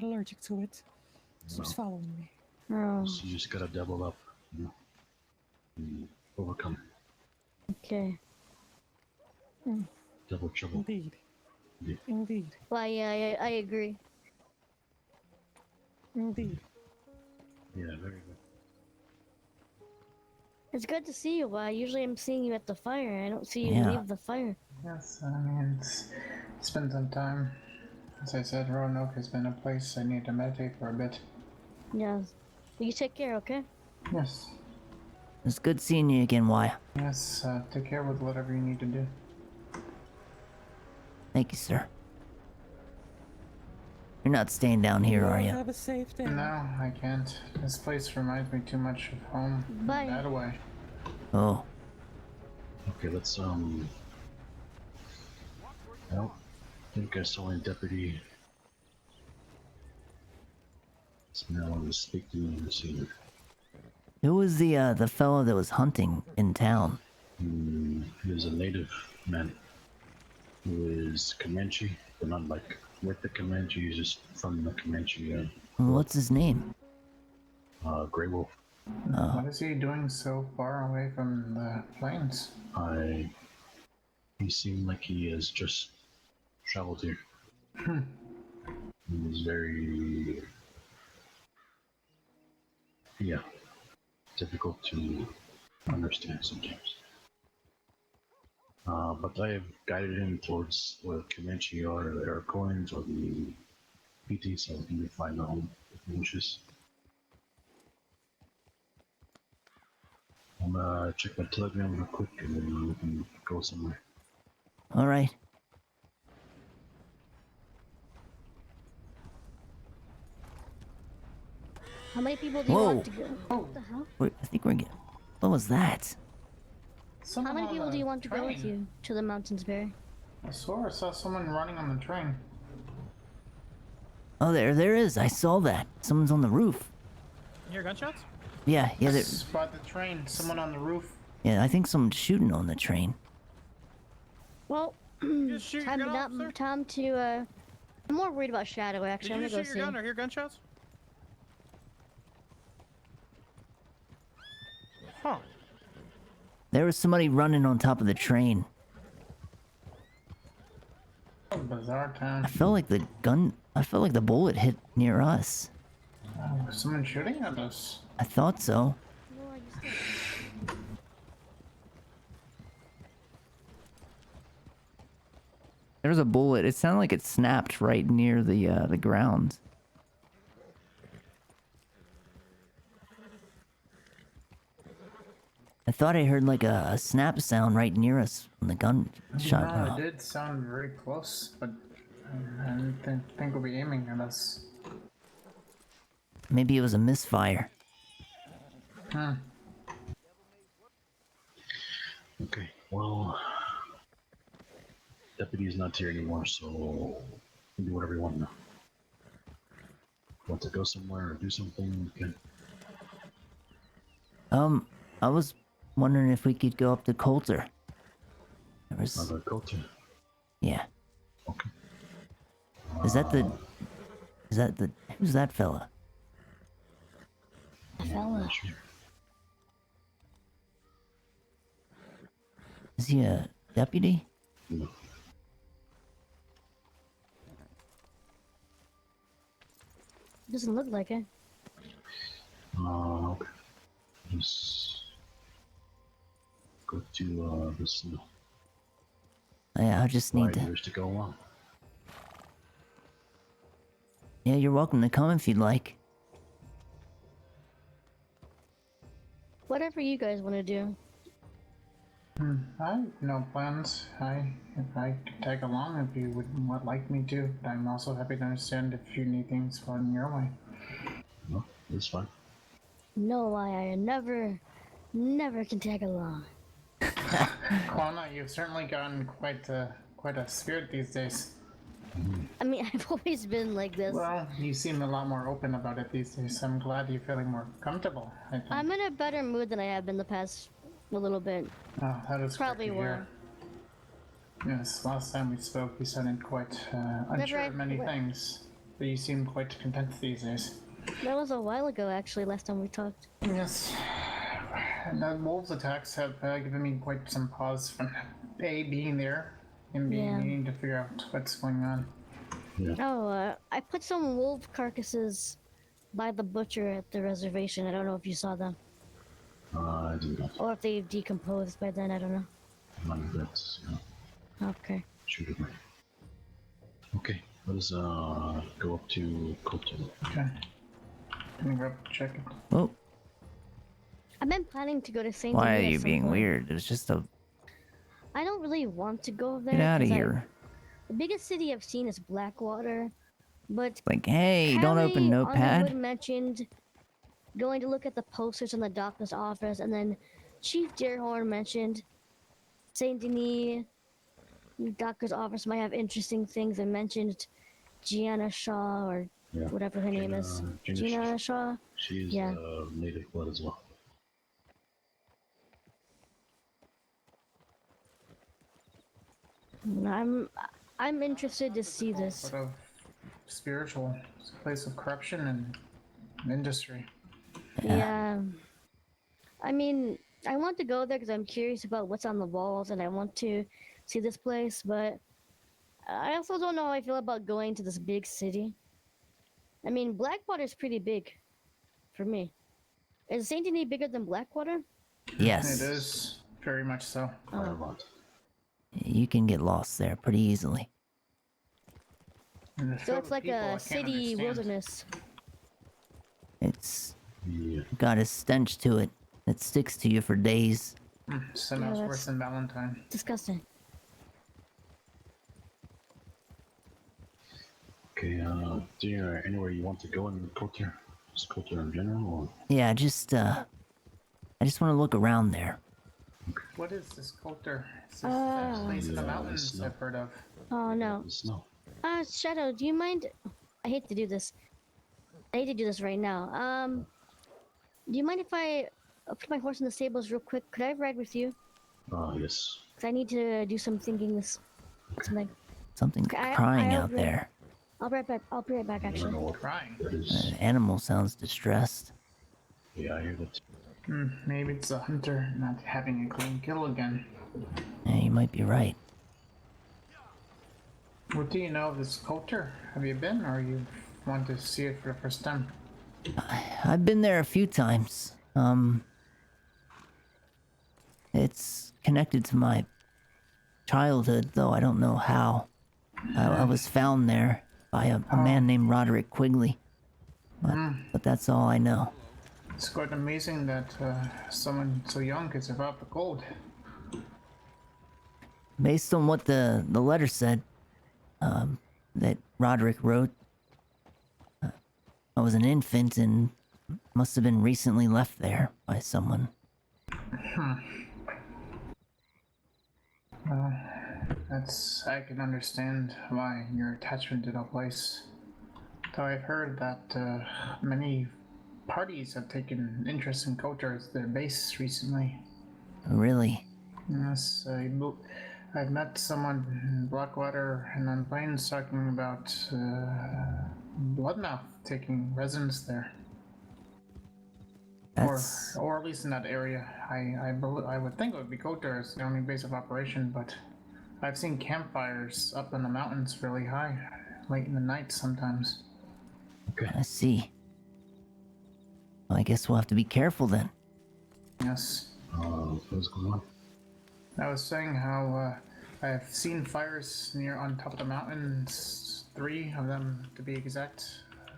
not allergic to it. It keeps No. following me. Oh, So you just gotta double up, you know, and overcome. okay. Double trouble. Indeed. Yeah. Indeed. Well, yeah, I agree. Indeed. Yeah, very good. It's good to see you. Usually I'm seeing you at the fire. I don't see you Yeah. leave the fire. Yes, I mean, it's been some time. As I said, Roanoke has been a place I need to meditate for a bit. Yeah. You take care, okay? Yes, It's good seeing you again, Wyatt. yes, take care with whatever you need to do. Thank you, sir. You're not staying down here, are you? Have a safe day. No, I can't. This place reminds me too much of home. Bye. In that way. Oh, Okay, let's I don't think I saw any deputy. This man wanted to speak to me this evening. who was the fellow that was hunting in town? He was a native man who is Comanche, but not like with the Comanche, he's just from the Comanche, What's his name? Grey Wolf. What is he doing so far away from the plains? He seemed like he has just traveled here. He was very, difficult to understand sometimes. But I have guided him towards where Comanche are, the Iroquois or the PT, so he may find a home if he wishes. I'm gonna check my telegram real quick and then we can go somewhere. All right. How many people do you Whoa. want to go? What the hell? I think we're getting. What was that? How many people do you want to go with you to the mountains, Barry? I swore I saw someone running on the train. Oh, there is. I saw that. Someone's on the roof. You hear gunshots? Yeah, By the train, someone on the roof. yeah. I think someone's shooting on the train. Well, Just shoot your gun, officer? time to, I'm more worried about Shadow, Did actually. you I'm just gonna shoot go your see. gun or hear gunshots? Huh. There was somebody running on top of the train. Bizarre town. I felt like the bullet hit near us. Someone shooting at us. I thought so. Well, I guess not. There was a bullet. It sounded like it snapped right near the ground. I thought I heard like a snap sound right near us when the gun shot went No, off. it did sound very close, but I didn't think we'll be aiming at us. Maybe it was a misfire. Okay, well, deputy's not here anymore, so you can do whatever you want now. Want to go somewhere or do something? You can. I was wondering if we could go up to Coulter. There was, I'll go to. yeah. Okay. Is that the, who's that fella? Fella. Sure. Is he a deputy? No. Doesn't look like it. Okay. Just go to this Yeah, I just need 5 to. years to go on. Yeah, you're welcome to come if you'd like. Whatever you guys want to do. I have no plans. If I could tag along if you would like me to, but I'm also happy to understand if you need things going your way. No, it's fine. No, I never can tag along. Quana, you've certainly gotten quite a spirit these days. I mean, I've always been like this. Well, you seem a lot more open about it these days. I'm glad you're feeling more comfortable. I think. I'm in a better mood than I have been the past a little bit. Oh, that is Probably great to hear. Yes, last time we spoke, you sounded quite unsure I- of many things. but you seem quite content these days. That was a while ago, actually, last time we talked. Yes. And the wolves attacks have given me quite some pause from A, being there, and B, Yeah. needing to figure out what's going on. Oh, I put some wolf carcasses by the butcher at the reservation. I don't know if you saw them. I do not. Or if they've decomposed by then, I don't know. None of that's, Okay. shoot at me. Okay, let us go up to Coulter. Okay. Can you grab check it? Oh, I've been planning to go to St. why are Denis at you some being point. weird? It was just a I don't really want to go there. get out of 'cause here. The biggest city I've seen is Blackwater, but Like, hey, don't open Harry Notepad. Underwood mentioned going to look at the posters in the doctor's office, and then Chief Deerhorn mentioned Saint Denis doctor's office might have interesting things, and mentioned Gianna Shaw or Yeah. whatever her name is. Gina Gina Shaw. She's Yeah. native blood as well. I'm interested to see this. Sort of spiritual. It's a place of corruption and industry. Yeah. I mean, I want to go there because I'm curious about what's on the walls and I want to see this place, but I also don't know how I feel about going to this big city. I mean, Blackwater's pretty big for me. Is Saint Denis bigger than Blackwater? Yes. It is very much so. Quite a lot. You can get lost there pretty easily. And So filled it's with like people I a can't city understand. wilderness. It's Yeah. got a stench to it that sticks to you for days. Smells Yeah, worse than Valentine. Disgusting. Okay, do you anywhere you want to go in Coulter? Just Coulter in general, or? Yeah, I just want to look around there. What is this culture? It's this Ah. place in the Yeah, mountains it's not- I've heard of. Oh no. The snow. Shadow, do you mind? I hate to do this. I hate to do this right now. Do you mind if I put my horse in the stables real quick? Could I ride with you? Yes. Cause I need to do some thinking. Something. Something's I- crying I'll out re- there. I'll be right back. I'll be right back. I don't Actually. know what Crying. that is. An animal sounds distressed. Yeah, I hear that. Maybe it's a hunter not having a clean kill again. Yeah, you might be right. What do you know of this culture? Have you been, or you want to see it for the first time? I've been there a few times. It's connected to my childhood, though I don't know how. I was found there by a man named Roderick Quigley. But that's all I know. It's quite amazing that someone so young could survive the cold. Based on what the letter said, that Roderick wrote, I was an infant and must have been recently left there by someone. I can understand why your attachment to the place. Though I've heard that many parties have taken interest in culture as their base recently. Really? Yes, I've met someone in Blackwater and on Plains talking about Bloodmouth taking residence there. That's Or at least in that area. I would think it would be Kotar as the only base of operation, but I've seen campfires up in the mountains really high, late in the night sometimes. I see. Well, I guess we'll have to be careful then. Yes. What's going on? I was saying how I've seen fires near on top of the mountains, 3 of them to be exact,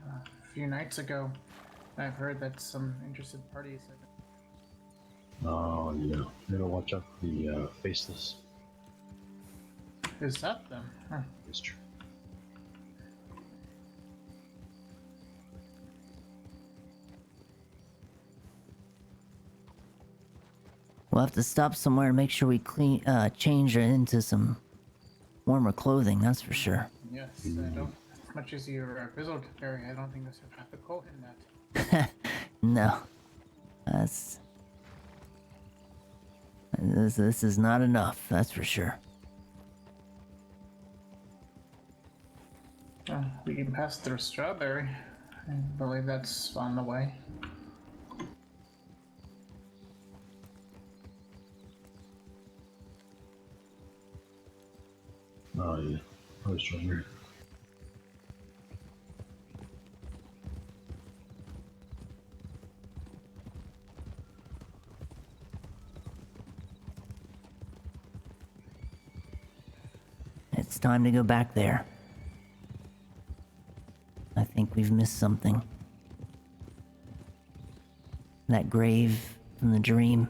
a few nights ago. I've heard that some interested parties have... Oh, yeah. Better watch out for the faceless. Is that them? Huh. It's true. We'll have to stop somewhere and make sure we change her into some warmer clothing, that's for sure. Yes, I don't... As much as you're grizzled, Barry, I don't think there's a ethical in that. No. This is not enough, that's for sure. We can pass through Strawberry. I believe that's on the way. Oh yeah, I was Strawberry. It's time to go back there. I think we've missed something. That grave from the dream.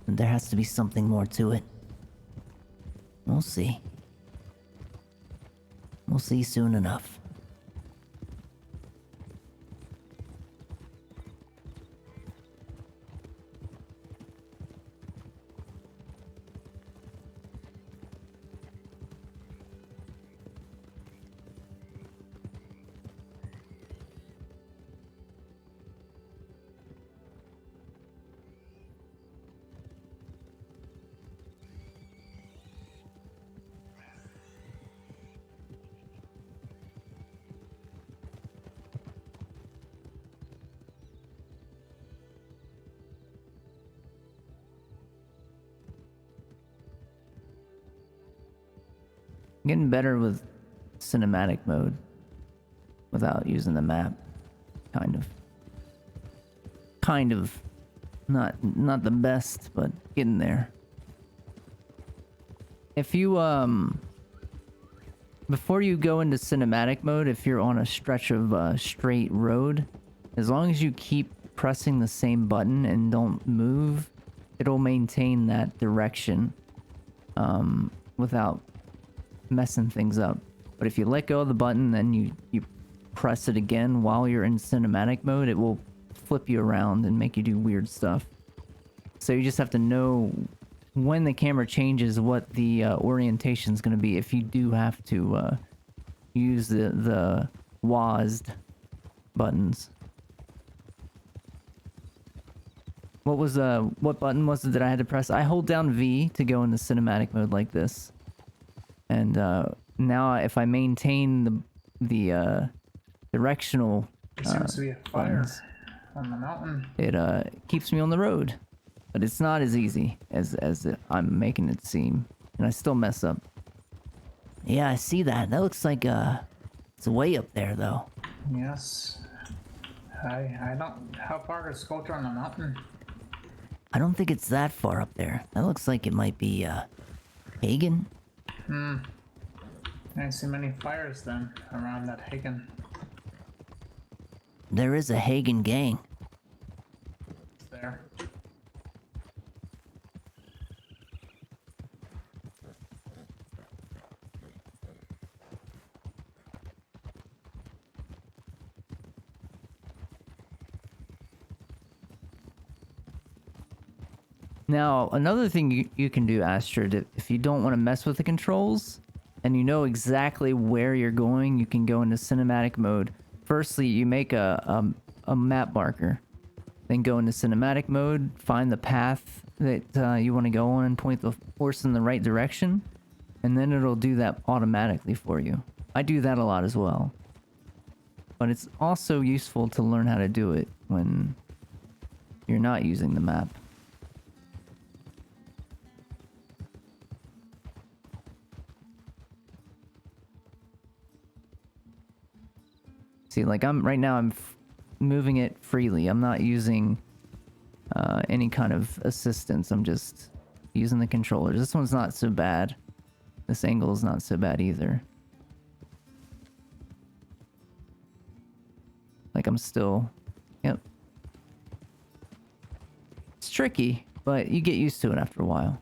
There has to be something more to it. We'll see. We'll see soon enough. I'm getting better with cinematic mode without using the map. Kind of. Not the best, but getting there. If you before you go into cinematic mode, if you're on a stretch of straight road, as long as you keep pressing the same button and don't move, it'll maintain that direction without messing things up. But if you let go of the button, then you press it again while you're in cinematic mode, it will flip you around and make you do weird stuff. So you just have to know when the camera changes what the orientation is going to be if you do have to use the WASD buttons. What button was it that I had to press? I hold down V to go into cinematic mode like this. And now if I maintain the directional There seems to be a fire buttons, on the mountain. it keeps me on the road. But it's not as easy as I'm making it seem. And I still mess up. Yeah, I see that. That looks like it's way up there though. Yes. I don't. How far is Sculpture on the mountain? I don't think it's that far up there. That looks like it might be Hagen. I didn't see many fires then around that Hagen. There is a Hagen gang. There. Now, another thing you can do, Astrid, if you don't want to mess with the controls, and you know exactly where you're going, you can go into cinematic mode. Firstly, you make a map marker. Then go into cinematic mode, find the path that you want to go on, and point the horse in the right direction. And then it'll do that automatically for you. I do that a lot as well. But it's also useful to learn how to do it when you're not using the map. See, like right now I'm moving it freely. I'm not using any kind of assistance. I'm just using the controllers. This one's not so bad. This angle is not so bad either. Like I'm still, yep. It's tricky, but you get used to it after a while.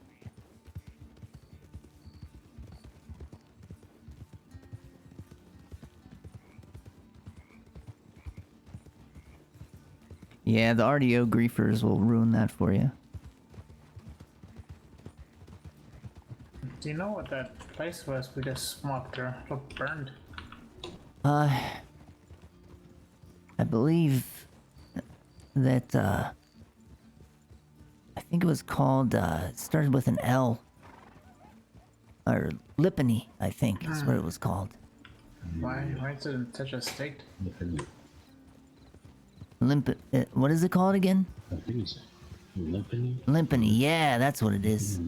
Yeah, the RDO griefers will ruin that for you. Do you know what that place was we just walked through? Looked burned. I believe that, I think it was called, it started with an L. Or Lipany, I think is what it was called. Why is it in such a state? What is it called again? I think it's Limpany. Limpany. Yeah, that's what it is.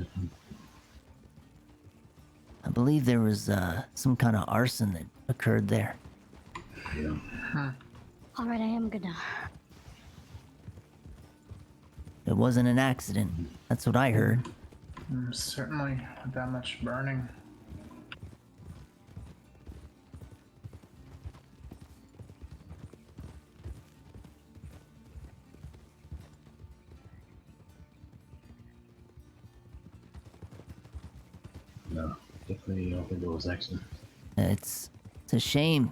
I believe there was some kind of arson that occurred there. Yeah. All right, I am good now. It wasn't an accident. That's what I heard. Certainly, with that much burning. No, definitely. I don't think it was accident. It's a shame.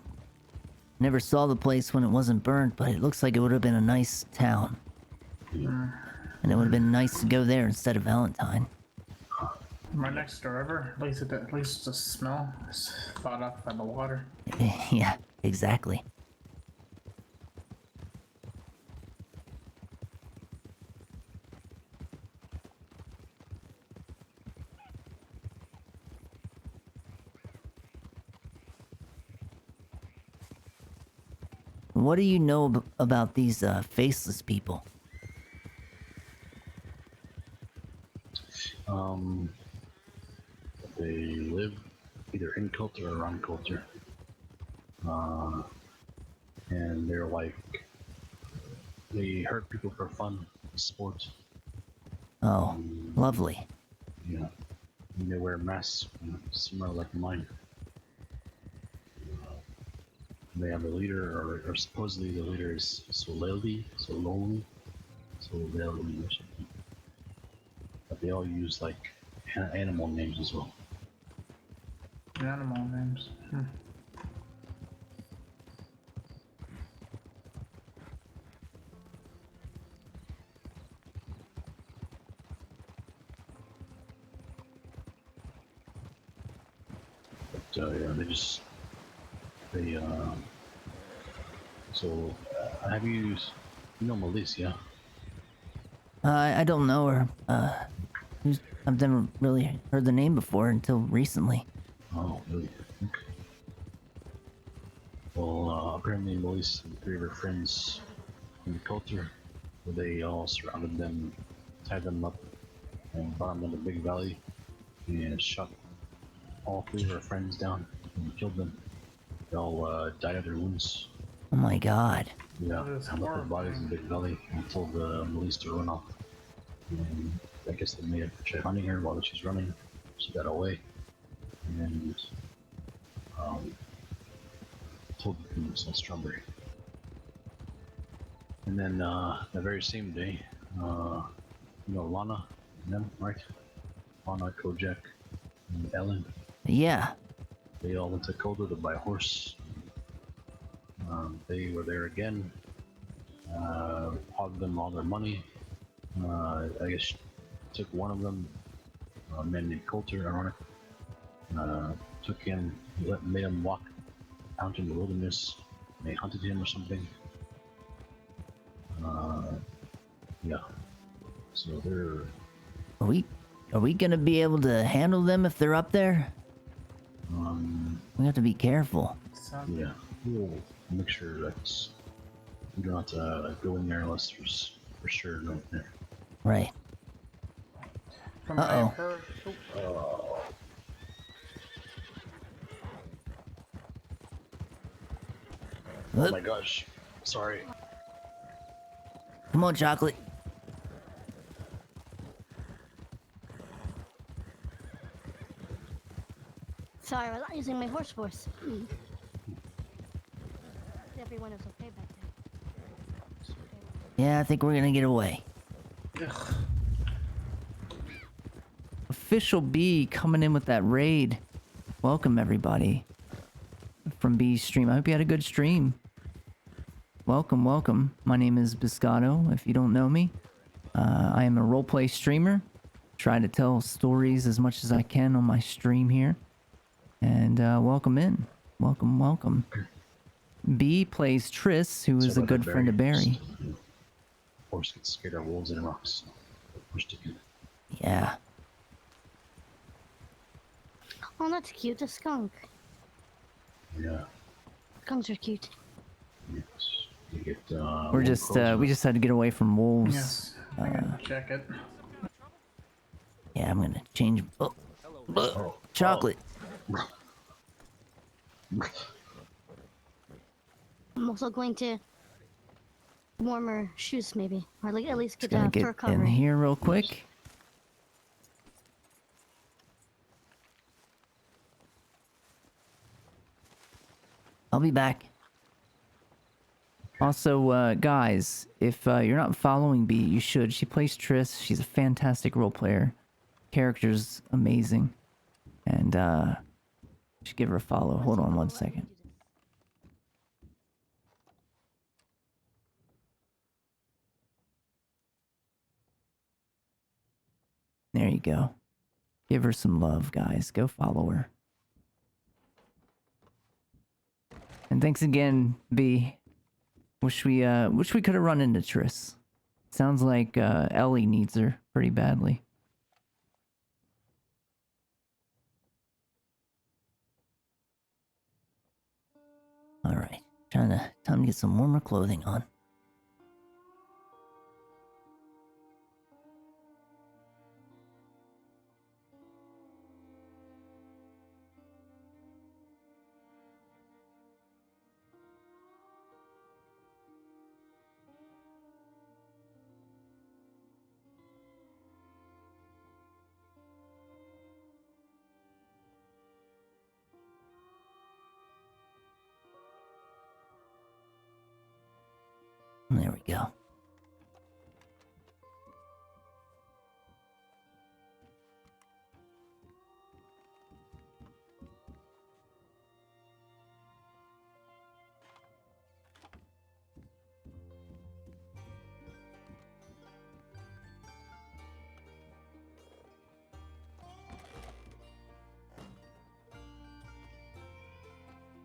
Never saw the place when it wasn't burnt, but it looks like it would have been a nice town. Yeah. And it would have been nice to go there instead of Valentine. Right next to the river. At least the smell is fought off by the water. Yeah, exactly. What do you know about these faceless people? They live either in culture or around culture. And they're like, they hurt people for fun, sport. Oh, lovely. Yeah. And they wear masks, similar like mine. They have a leader, or supposedly the leader is Soleli, or something. But they all use like animal names as well. Animal names. But yeah, so have you Melissa? I don't know her. I've never really heard the name before until recently. Oh, really? Okay. Well, apparently Melissa and three of her friends in the culture, they all surrounded them, tied them up, and brought them in the big valley, and shot all three of her friends down and killed them. They all died of their wounds. Oh my god. Yeah, That is and left their horrible. bodies in the big valley and told Melissa to run off. And I guess they may have tried hunting her while she's running. She got away. And told them to sell strawberry. And then the very same day, Lana and them, right? Lana, Kojak, and Ellen, Yeah. they all went to Kodo to buy a horse. They were there again, hogged them all their money. I guess took one of them, a man named Coulter, ironic, took him, made him walk out in the wilderness. They hunted him or something. Yeah. So they're Are we gonna be able to handle them if they're up there? We have to be careful. yeah. We'll make sure that we don't have to go in there unless there's for sure no there. Right. From what Uh-oh. I've heard, Oh my gosh. Sorry. Come on, Chocolate. Sorry, I was not using my horse voice. Everyone is okay back there. Yeah, I think we're gonna get away. Official B coming in with that raid. Welcome everybody from B's stream. I hope you had a good stream. Welcome, welcome. My name is Biscotto, if you don't know me. I am a roleplay streamer. Try to tell stories as much as I can on my stream here. And welcome in. Welcome, welcome. B plays Triss, who is a good friend of Barry. Horse gets scared of wolves and rocks. We're sticking. Yeah. Oh, that's cute. A skunk. Yeah. Skunks are cute. Yes. You get. We're one just closer. we just had to get away from wolves. Yes, I can check it. Yeah, I'm gonna change. Oh, Oh, chocolate. I'm also going to warmer shoes, maybe, or like at least Just get gonna a get fur in covering. here real quick. I'll be back. Also, guys, if you're not following B, you should. She plays Triss. She's a fantastic role player. Character's amazing. And, you should give her a follow. Hold on one second. There you go. Give her some love, guys. Go follow her. And thanks again, B. Wish we could have run into Triss. Sounds like Ellie needs her pretty badly. All right, time to get some warmer clothing on. There we go.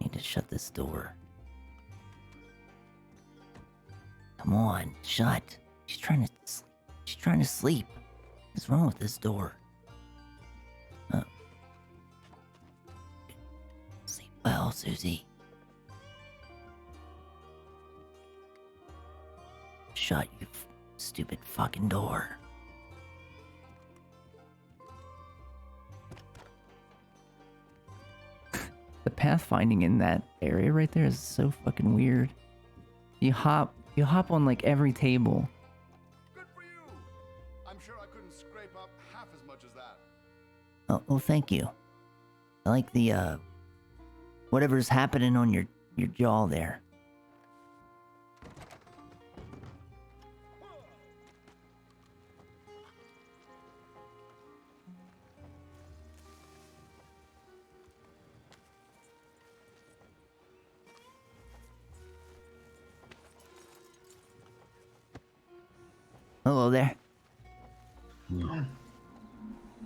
Need to shut this door. Come on, shut. She's trying to sleep. What's wrong with this door? Oh. Sleep well, Susie. Shut, you stupid fucking door. The pathfinding in that area right there is so fucking weird. You hop on like every table. Good for you. I'm sure I couldn't scrape up half as much as that. Oh, well, thank you. I like the whatever's happening on your jaw there. Hello there.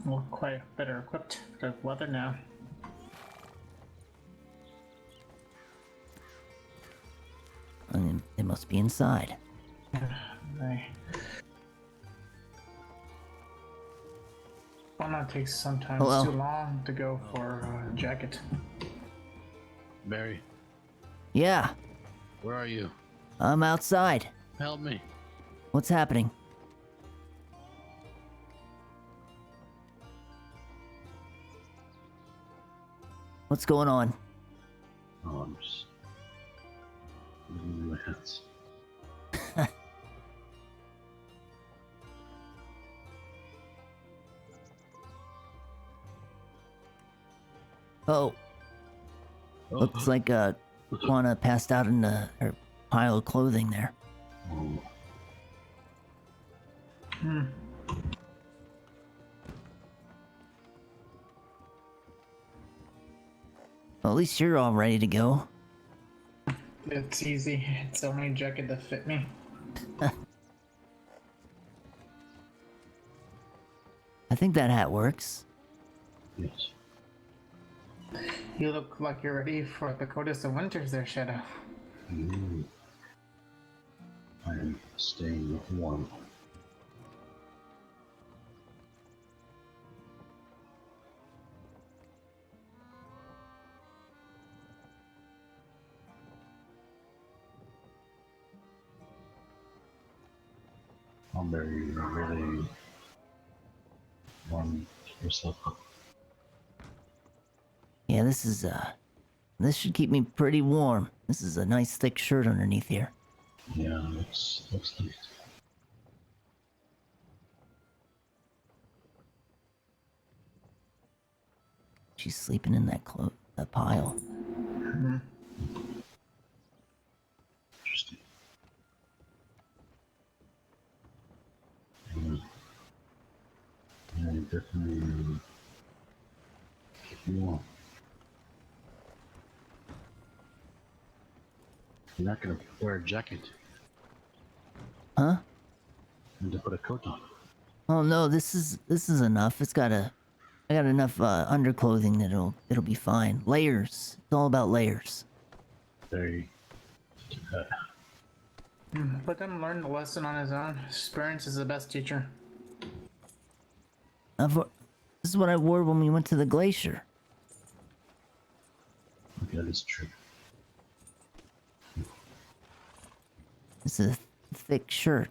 We're quite better equipped for the weather now. I mean, they must be inside. They... Well, that takes sometimes Hello. too long to go for a jacket. Barry, Yeah, where are you? I'm outside. Help me. What's happening? What's going on? Oh, I'm just. Moving my hands. Oh, looks like Lana passed out in her pile of clothing there. Oh. Well, at least you're all ready to go. It's easy. It's the only jacket that fit me. I think that hat works. Yes. You look like you're ready for the coldest of winters there, Shadow. Mm. I am staying warm. I'm very, really warm yourself up. Yeah, this should keep me pretty warm. This is a nice thick shirt underneath here. Yeah, looks like it. She's sleeping in that pile. Interesting. Yeah, you definitely keep you warm. You're not gonna wear a jacket. Huh? You need to put a coat on. Oh no, this is enough. I got enough underclothing that it'll be fine. Layers. It's all about layers. Very. Let him learn the lesson on his own. Experience is the best teacher. This is what I wore when we went to the glacier. That is true. It's a thick shirt.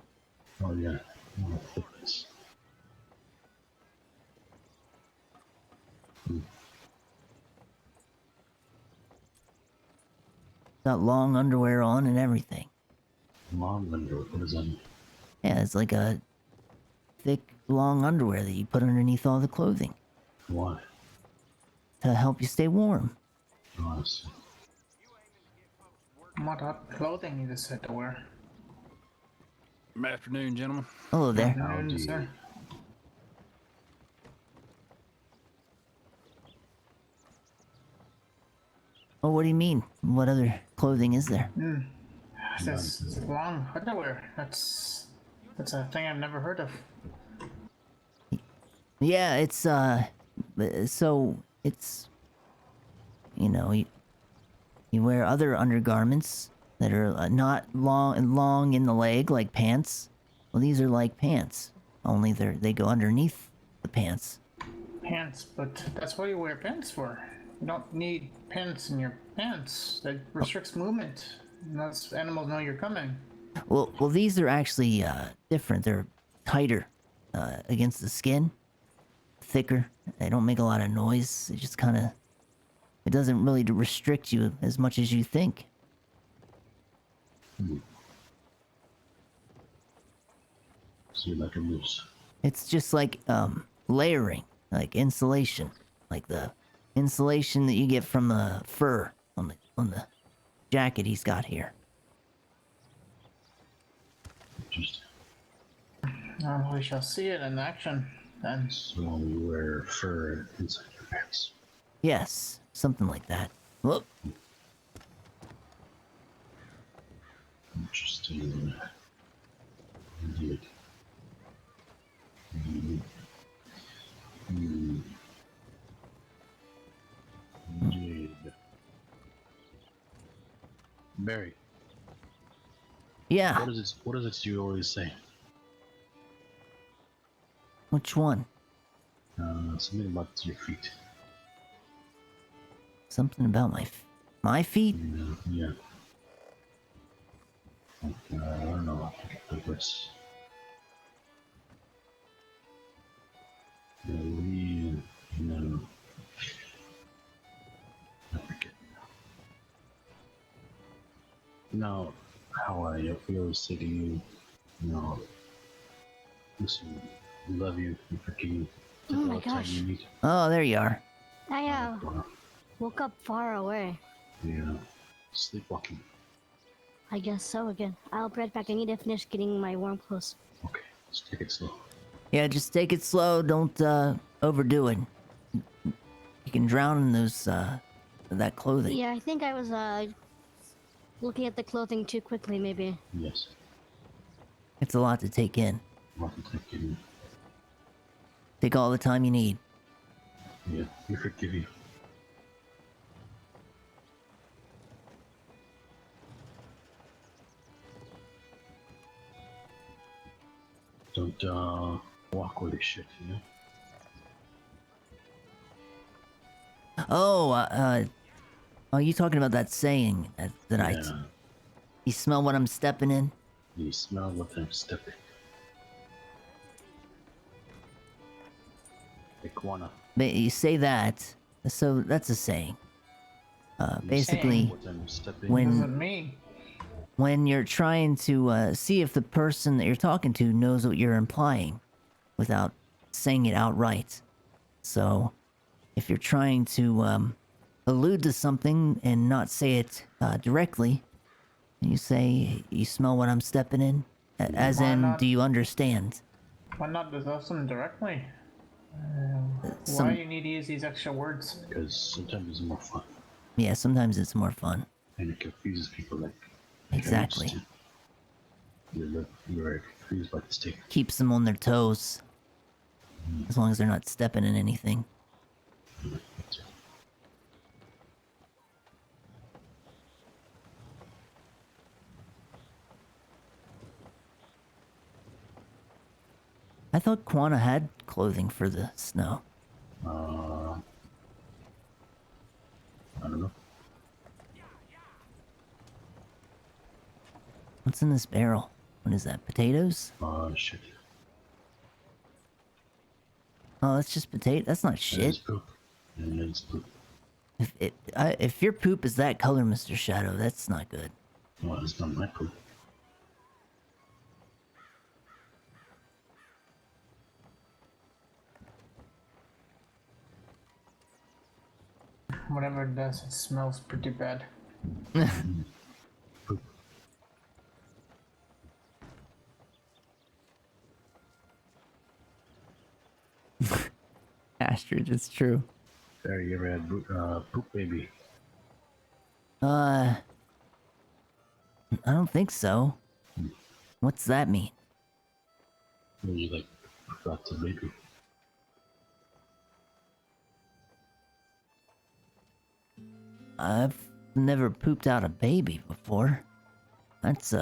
Oh yeah. Oh, thickness. Got long underwear on and everything. Long underwear. What does that mean? Yeah, it's like a thick, long underwear that you put underneath all the clothing Why? to help you stay warm. Oh, I see. What clothing you just had to wear? Afternoon, gentlemen. Hello there. Howdy. Sir. Oh, what do you mean? What other clothing is there? This long underwear. That's a thing I've never heard of. Yeah, it's so it's, you know, you wear other undergarments that are not long in the leg like pants. Well, these are like pants, only they go underneath the pants. Pants, but that's what you wear pants for. You don't need pants in your pants. That restricts movement. Unless animals know you're coming. Well, these are actually different. They're tighter against the skin, thicker. They don't make a lot of noise. It just kind of, it doesn't really restrict you as much as you think. So you're like a moose. It's just like layering, like insulation, like the insulation that you get from the fur on the jacket he's got here. Just We shall see it in action then. so you wear fur inside your pants. Yes, something like that. Look, Interesting. Indeed. Indeed. Barry, yeah. what is it you always say? Which one? Something about your feet. Something about my feet? Yeah. I don't know. The words. I forget now. How I always say to you, listen, we love you, we forgive you. Oh Take my all the time gosh. you need. Oh, there you are. I Wow. woke up far away. Yeah, sleepwalking. I guess so again. I'll be right back. I need to finish getting my warm clothes. Okay, let's take it slow. Yeah, just take it slow. Don't overdo it. You can drown in that clothing. Yeah, I think I was looking at the clothing too quickly, maybe. Yes. It's a lot to take in. Welcome to the Take all the time you need. Yeah, we forgive you. Don't walk with this shit, you know? Oh, are you talking about that saying that Yeah. you smell what I'm stepping in? You smell what I'm stepping. Guana. But you say that, so that's a saying. Basically, What I'm stepping. when- Isn't me. when you're trying to see if the person that you're talking to knows what you're implying without saying it outright. So, if you're trying to allude to something and not say it directly, you say, "You smell what I'm stepping in?" As Why in, not? do you understand? Why not discuss them directly? Some- Why you need to use these extra words? Because sometimes it's more fun. Yeah, sometimes it's more fun. And it confuses people like. Exactly. You're very confused by this take. Keeps them on their toes. As long as they're not stepping in anything. I thought Quana had clothing for the snow. I don't know. What's in this barrel? What is that? Potatoes? Shit. Oh, that's just potato. That's not It's shit. poop. And it's poop. If your poop is that color, Mr. Shadow, that's not good. Well, it's not my poop. Whatever it does, it smells pretty bad. Poop. Astrid, it's true. Barry, you ever had poop baby? I don't think so. What's that mean? Or you like forgot to baby? I've never pooped out a baby before. That's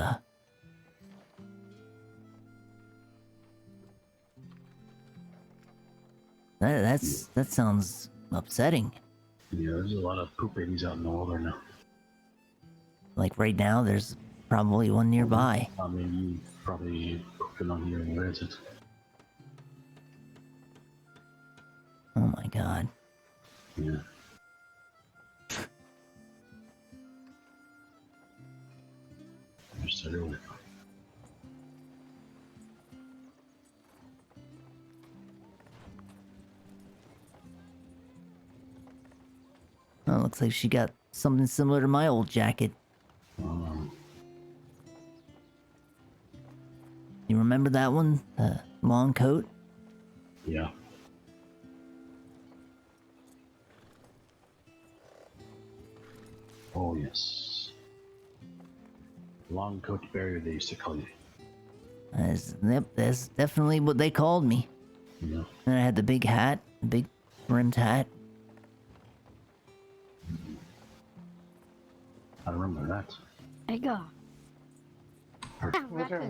that sounds upsetting. Yeah, there's a lot of poop babies out in the world right now. Like right now, there's probably one nearby. I mean, you probably pooping on here and where's it? Oh my god. Yeah. I just said earlier. Oh, looks like she got something similar to my old jacket. You remember that one? The long coat? Yeah. Oh, yes. Long coat barrier, they used to call you. That's definitely what they called me. You know? And I had the big hat, the big brimmed hat. I remember that. There you go.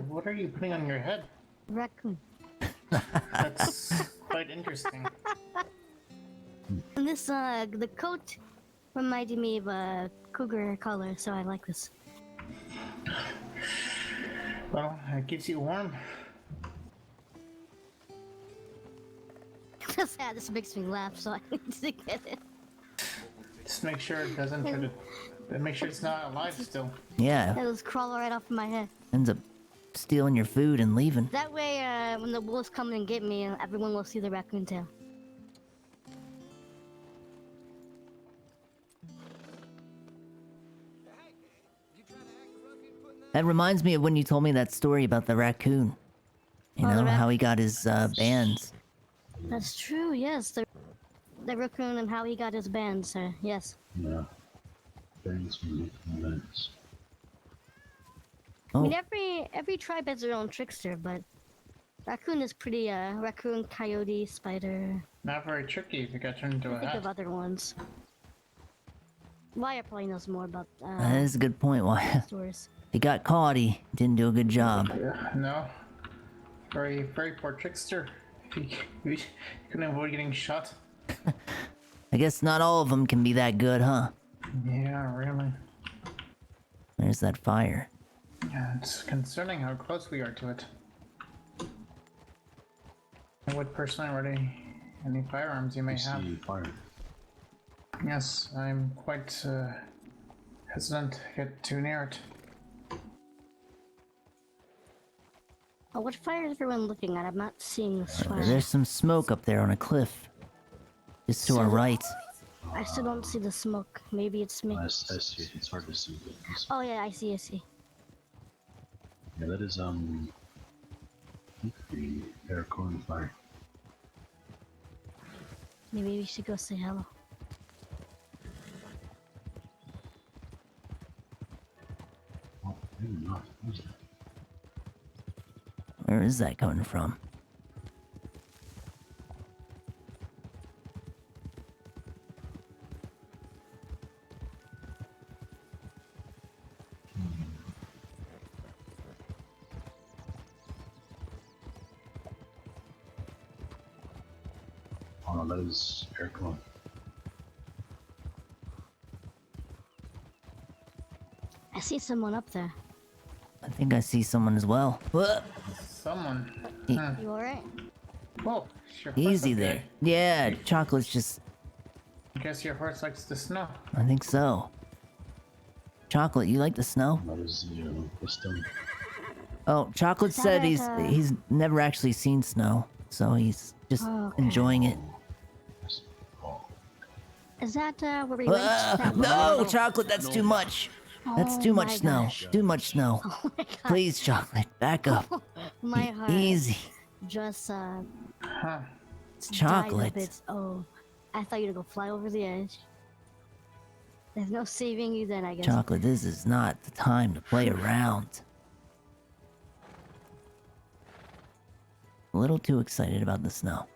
What are you putting on your head? Raccoon. That's quite interesting. And this, the coat reminded me of a cougar color, so I like this. Well, it keeps you warm. This makes me laugh, so I need to get it. Just make sure it doesn't try to. Make sure it's not alive still. Yeah, It was crawling right off of my head. ends up stealing your food and leaving. That way, when the wolves come and get me, everyone will see the raccoon tail. That reminds me of when you told me that story about the raccoon. You Oh, the know, how rac- he got his bands. That's true, yes. The raccoon and how he got his bands, yes. Yeah. Bands from bands. I mean, Oh, every tribe has their own trickster, but raccoon is pretty, raccoon, coyote, spider. Not very tricky if you got turned into a Think of hat. other ones. Wyatt probably knows more about, that is a good point. Why stories. he got caught? He didn't do a good job. Yeah, no. Very poor trickster. You couldn't avoid getting shot. I guess not all of them can be that good, huh? Yeah, really. There's that fire. Yeah, it's concerning how close we are to it. I would personally already any firearms you may You have. see fire. Yes, I'm quite hesitant to get too near it. Oh, what fire is everyone looking at? I'm not seeing this fire. There's some smoke up there on a cliff. Just to our right. I still don't see the smoke. Maybe it's me. I see it. It's hard to see. But Oh yeah, I see. yeah, that is I think the Paracorn fire. Maybe we should go say hello. Oh, maybe not. Who's that? Where is that coming from? Oh no, that is Paracorn. I see someone up there. I think I see someone as well. Whoa, Someone. E- Huh. You alright? Whoa, your horse easy up there. Yeah, Chocolate's just... I guess your horse likes the snow. I think so. Chocolate, you like the snow? That is the stone. Oh, Chocolate Is that said like he's never actually seen snow, so he's just Oh, okay. enjoying it. Yes. Oh, Is that where we went? That No, one? Chocolate, that's too much. That's too Oh much my snow. gosh. Too much snow. Oh my god. Please, Chocolate, back up. My heart Easy. just Huh. It's died a Chocolate. bit. Oh, I thought you'd go fly over the edge. There's no saving you then, I guess. Chocolate, this is not the time to play around. A little too excited about the snow.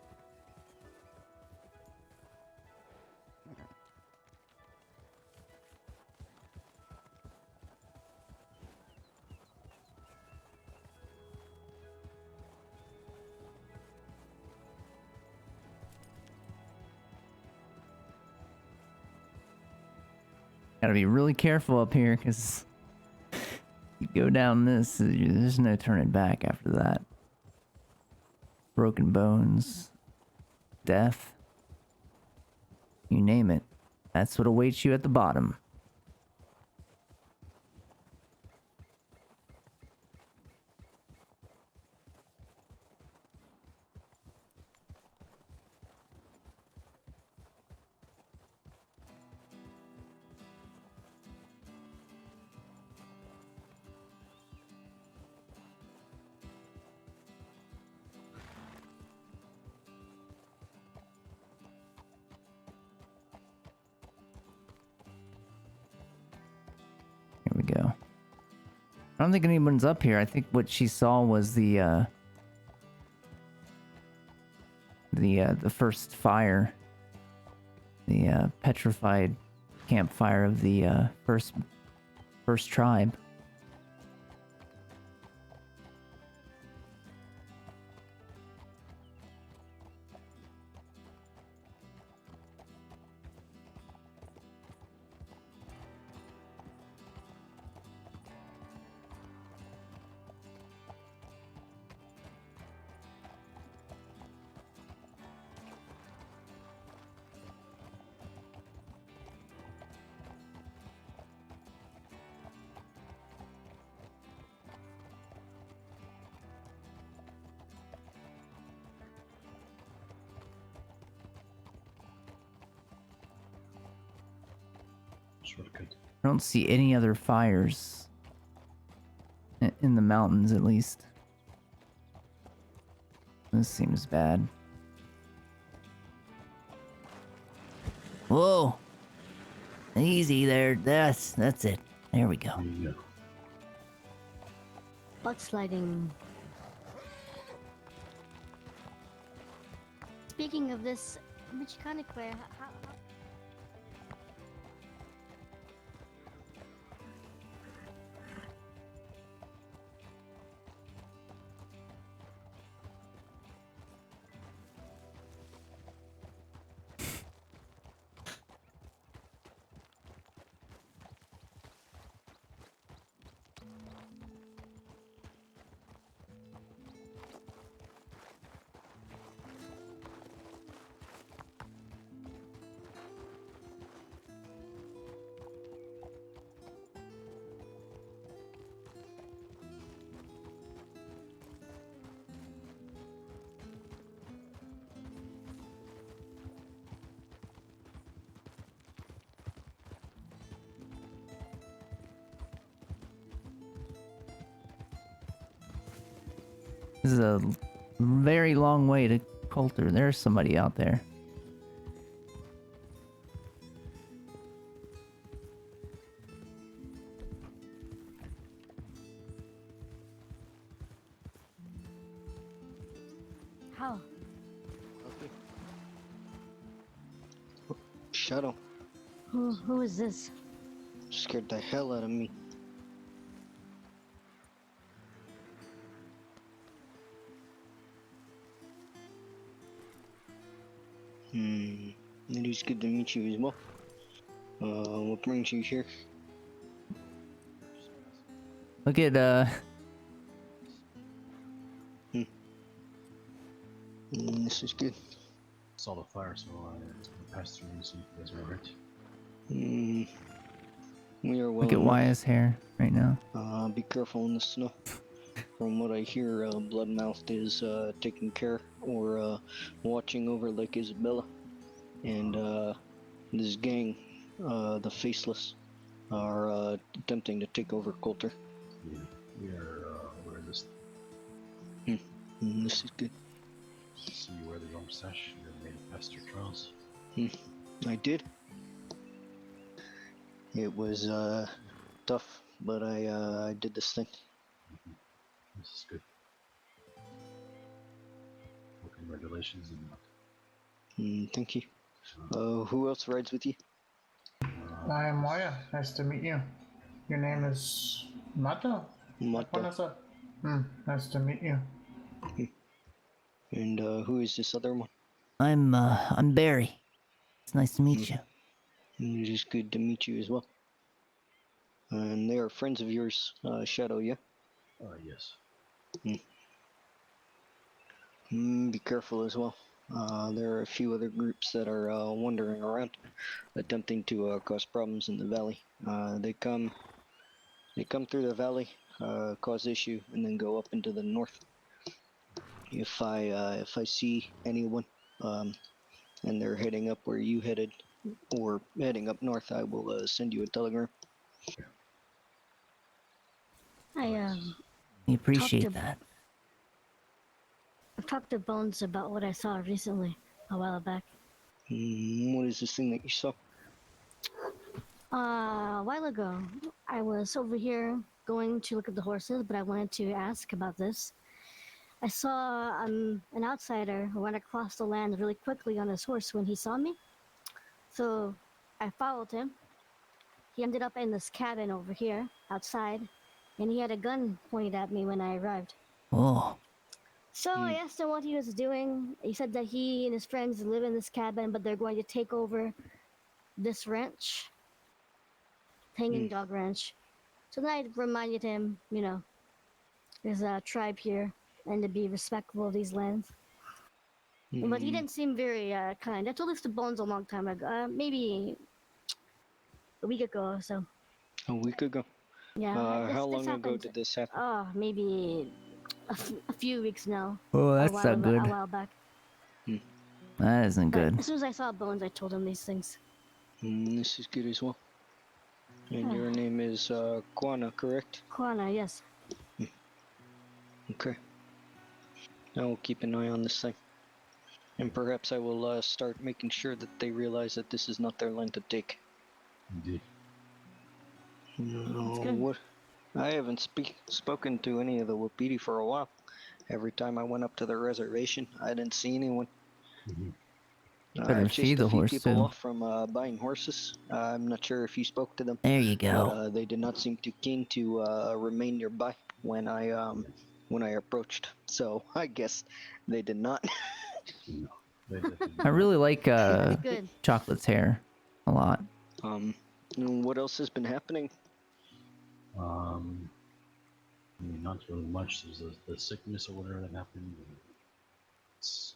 Gotta be really careful up here, because you go down this, there's no turning back after that. Broken bones, death, you name it. That's what awaits you at the bottom. Here we go. I don't think anyone's up here. I think what she saw was the first fire. The petrified campfire of the first tribe. shortcut. I don't see any other fires in the mountains, at least. This seems bad. Whoa! Easy there. That's it. There we go. There you go. Butt sliding. Speaking of this, Michikane Square, how This is a very long way to Coulter. There's somebody out there. How? Shadow Who is this? scared the hell out of me. It is good to meet you as well. What brings you here? Look at This is good. Saw the fire, so I passed through and see if you guys were hurt. We are well. look at enough. Wyatt's hair right now. Be careful in the snow. From what I hear, Bloodmouth is taking care or watching over Lake Isabella, and this gang, the Faceless, are attempting to take over Coulter. Yeah, we are aware of this. This is good. See you wear the wrong sash. You made it past your trials. I did. It was tough, but I did this thing. This is good. Well, congratulations. And, Thank you. Who else rides with you? I am Maya. Nice to meet you. Your name is Mato? Mata. Nice to meet you. And who is this other one? I'm Barry. It's nice to meet you. It is good to meet you as well. And they are friends of yours, Shadow, yeah? yes. Be careful as well. There are a few other groups that are wandering around, attempting to cause problems in the valley. They come through the valley, cause issue, and then go up into the north. If I see anyone, and they're heading up where you headed, or heading up north, I will send you a telegram. We appreciate Talked to- that. I've talked to Bones about what I saw recently, a while back. What is this thing that you saw? A while ago, I was over here going to look at the horses, but I wanted to ask about this. I saw an outsider who went across the land really quickly on his horse when he saw me. So I followed him. He ended up in this cabin over here, outside, and he had a gun pointed at me when I arrived. Oh, So I asked him what he was doing. He said that he and his friends live in this cabin, but they're going to take over this ranch, Hanging Dog Ranch. So then I reminded him, there's a tribe here, and to be respectful of these lands. But he didn't seem very kind. I told this to Bones a long time ago, maybe a week ago or so. A week ago. Yeah. How long ago happened. did this happen? Oh, maybe a few weeks now. oh, A that's while not good. A while back. That isn't But good. as soon as I saw Bones, I told him these things. This is good as well. And your name is Kwana, correct? Kwana, yes. Okay. I will keep an eye on this thing. And perhaps I will start making sure that they realize that this is not their land to take. Indeed. good. What? I haven't spoken to any of the Wapiti for a while. Every time I went up to the reservation, I didn't see anyone. Better I feed chased the a few horse, people too. off from buying horses. I'm not sure if you spoke to them. There you go. But, they did not seem too keen to remain nearby when I approached. So I guess they did not. No, they definitely I really like Good. Chocolate's hair a lot. What else has been happening? I mean, not really much. There's the sickness or whatever that happened.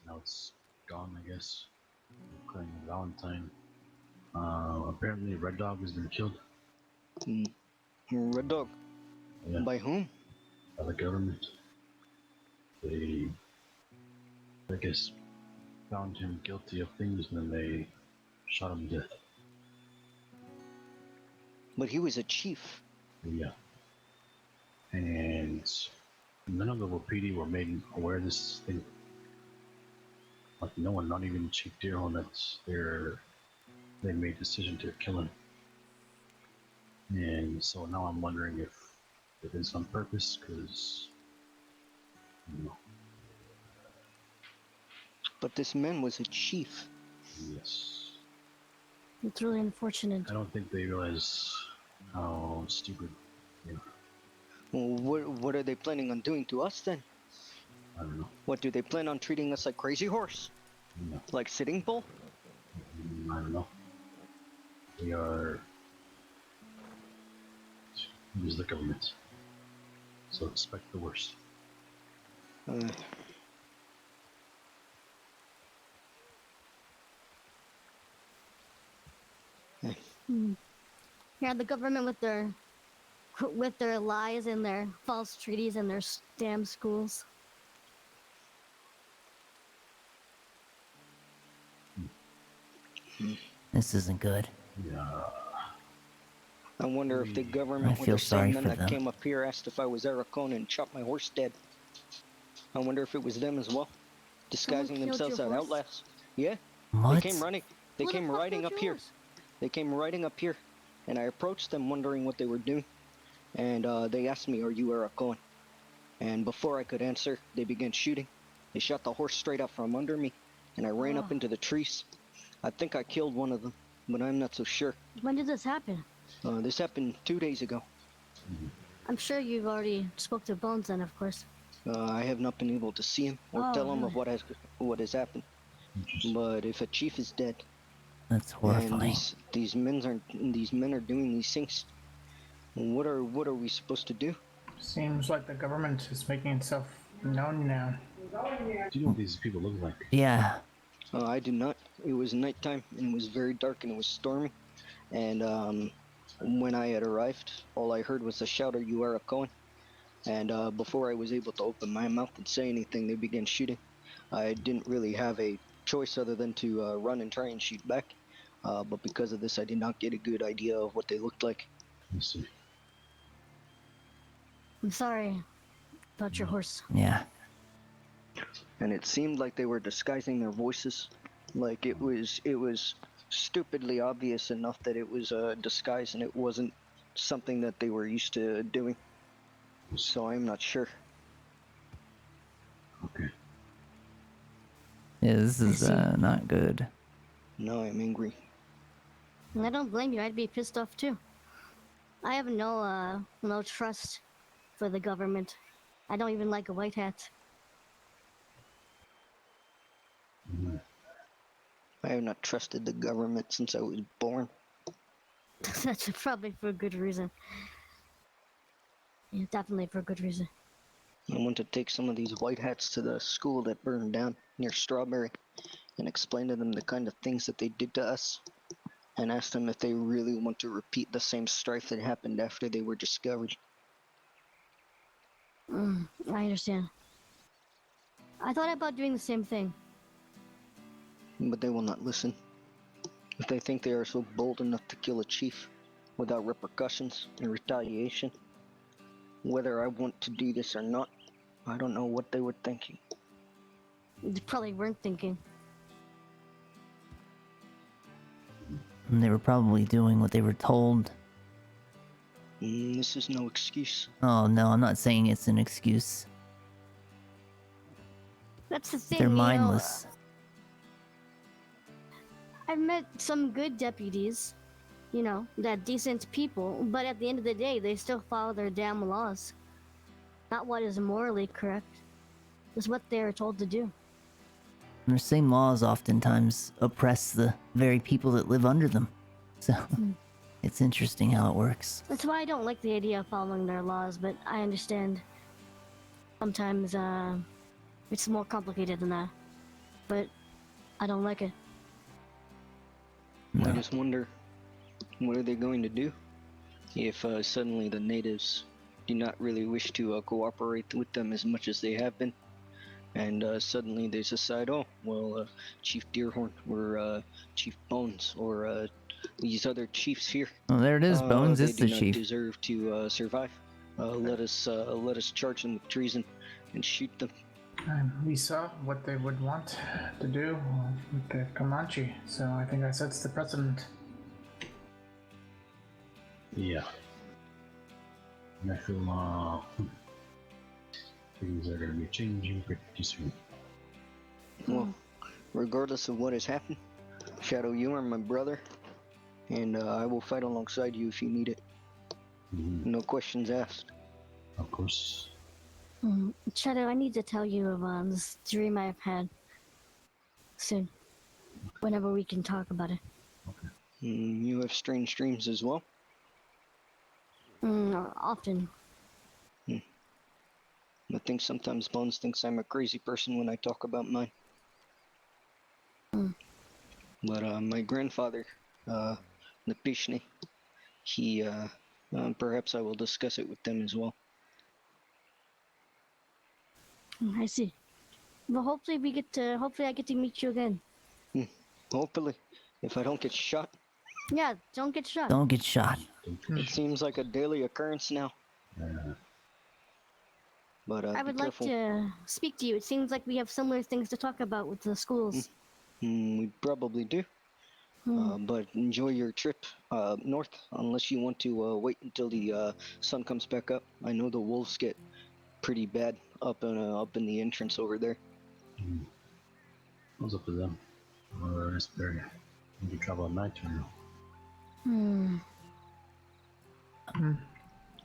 Now it's gone, I guess. Claiming Valentine. Apparently, Red Dog has been killed Red Dog. Yeah. By whom? by the government. They, I guess, found him guilty of things and then they shot him to death. But he was a chief. Yeah. And None of the Wapiti were made aware of this thing. Like no one, not even Chief Deerhorn. They made a decision to kill him. And so now I'm wondering if it is on purpose, because you know, But this man was a chief. yes, It's really unfortunate. I don't think they realize how stupid. You know, Well, what are they planning on doing to us then? I don't know. What do they plan on treating us like Crazy Horse? No, Like Sitting Bull? I don't know. We are. It is the government, so expect the worst. Uh, Yeah, the government with their lies and their false treaties and their damn schools. This isn't good. Yeah. I wonder if the government I were feel the same sorry men for that them. came up here, asked if I was Aracon, and shot my horse dead. I wonder if it was them as well, disguising killed themselves your as horse? outlaws. Yeah, What? they came running. They Who the came fuck riding killed up here. yours? They came riding up here, and I approached them, wondering what they were doing. And they asked me, "Are you Aracon?" And before I could answer, they began shooting. They shot the horse straight out from under me, and I ran up Oh. into the trees. I think I killed one of them, but I'm not so sure. When did this happen? This happened 2 days ago. I'm sure you've already spoke to Bones then, of course. I have not been able to see him or Oh, tell him really? of what has happened. Interesting. But if a chief is dead, That's and horrifying. these men are doing these things, what are we supposed to do? Seems like the government is making itself known now. Do you know what these people look like? Yeah. I do not. It was nighttime and it was very dark and it was stormy. And when I had arrived, all I heard was a shout, "Are you Aracon?" And before I was able to open my mouth and say anything, they began shooting. I didn't really have a choice other than to run and try and shoot back. But because of this, I did not get a good idea of what they looked like. Let's see. I'm sorry about your horse. Yeah. And it seemed like they were disguising their voices. Like it was stupidly obvious enough that it was a disguise and it wasn't something that they were used to doing. So I'm not sure. Okay. Yeah, this is see. not good. No, I'm angry. And I don't blame you. I'd be pissed off too. I have no trust for the government. I don't even like a white hat. Mhm. I have not trusted the government since I was born. That's probably for a good reason. Yeah, definitely for a good reason. I want to take some of these white hats to the school that burned down near Strawberry and explain to them the kind of things that they did to us and ask them if they really want to repeat the same strife that happened after they were discovered. I understand. I thought about doing the same thing. But they will not listen. If they think they are so bold enough to kill a chief without repercussions and retaliation, whether I want to do this or not, I don't know what they were thinking. They probably weren't thinking. And they were probably doing what they were told. This is no excuse. Oh no, I'm not saying it's an excuse. That's the thing. They're you know, mindless. I've met some good deputies, that decent people, but at the end of the day, they still follow their damn laws. Not what is morally correct. It's what they are told to do. And the same laws oftentimes oppress the very people that live under them. So it's interesting how it works. That's why I don't like the idea of following their laws, but I understand sometimes it's more complicated than that. But I don't like it. I just wonder, what are they going to do if suddenly the natives do not really wish to cooperate with them as much as they have been, and suddenly they decide, oh, well, Chief Deerhorn or Chief Bones or these other chiefs here, Oh, there it is, Bones. they It's do the not chief. deserve to survive. let us charge them with treason and shoot them. And we saw what they would want to do with the Comanche, so I think that sets the precedent. Yeah. And I feel things are gonna be changing pretty soon. Well, regardless of what has happened, Shadow, you are my brother, and I will fight alongside you if you need it. No questions asked. Of course. Shadow, I need to tell you of this dream I've had soon. Whenever we can talk about it. You have strange dreams as well. Often. I think sometimes Bones thinks I'm a crazy person when I talk about mine. But my grandfather, Napishni, he, perhaps I will discuss it with them as well. I see. Well, hopefully I get to meet you again. Hopefully, if I don't get shot. Yeah, don't get shot. Don't get shot. It seems like a daily occurrence now. But I would be like careful. to speak to you. It seems like we have similar things to talk about with the schools. We probably do. But enjoy your trip north, unless you want to wait until the sun comes back up. I know the wolves get pretty bad up in the entrance over there. What's up to them? Or is there you can travel at night or no?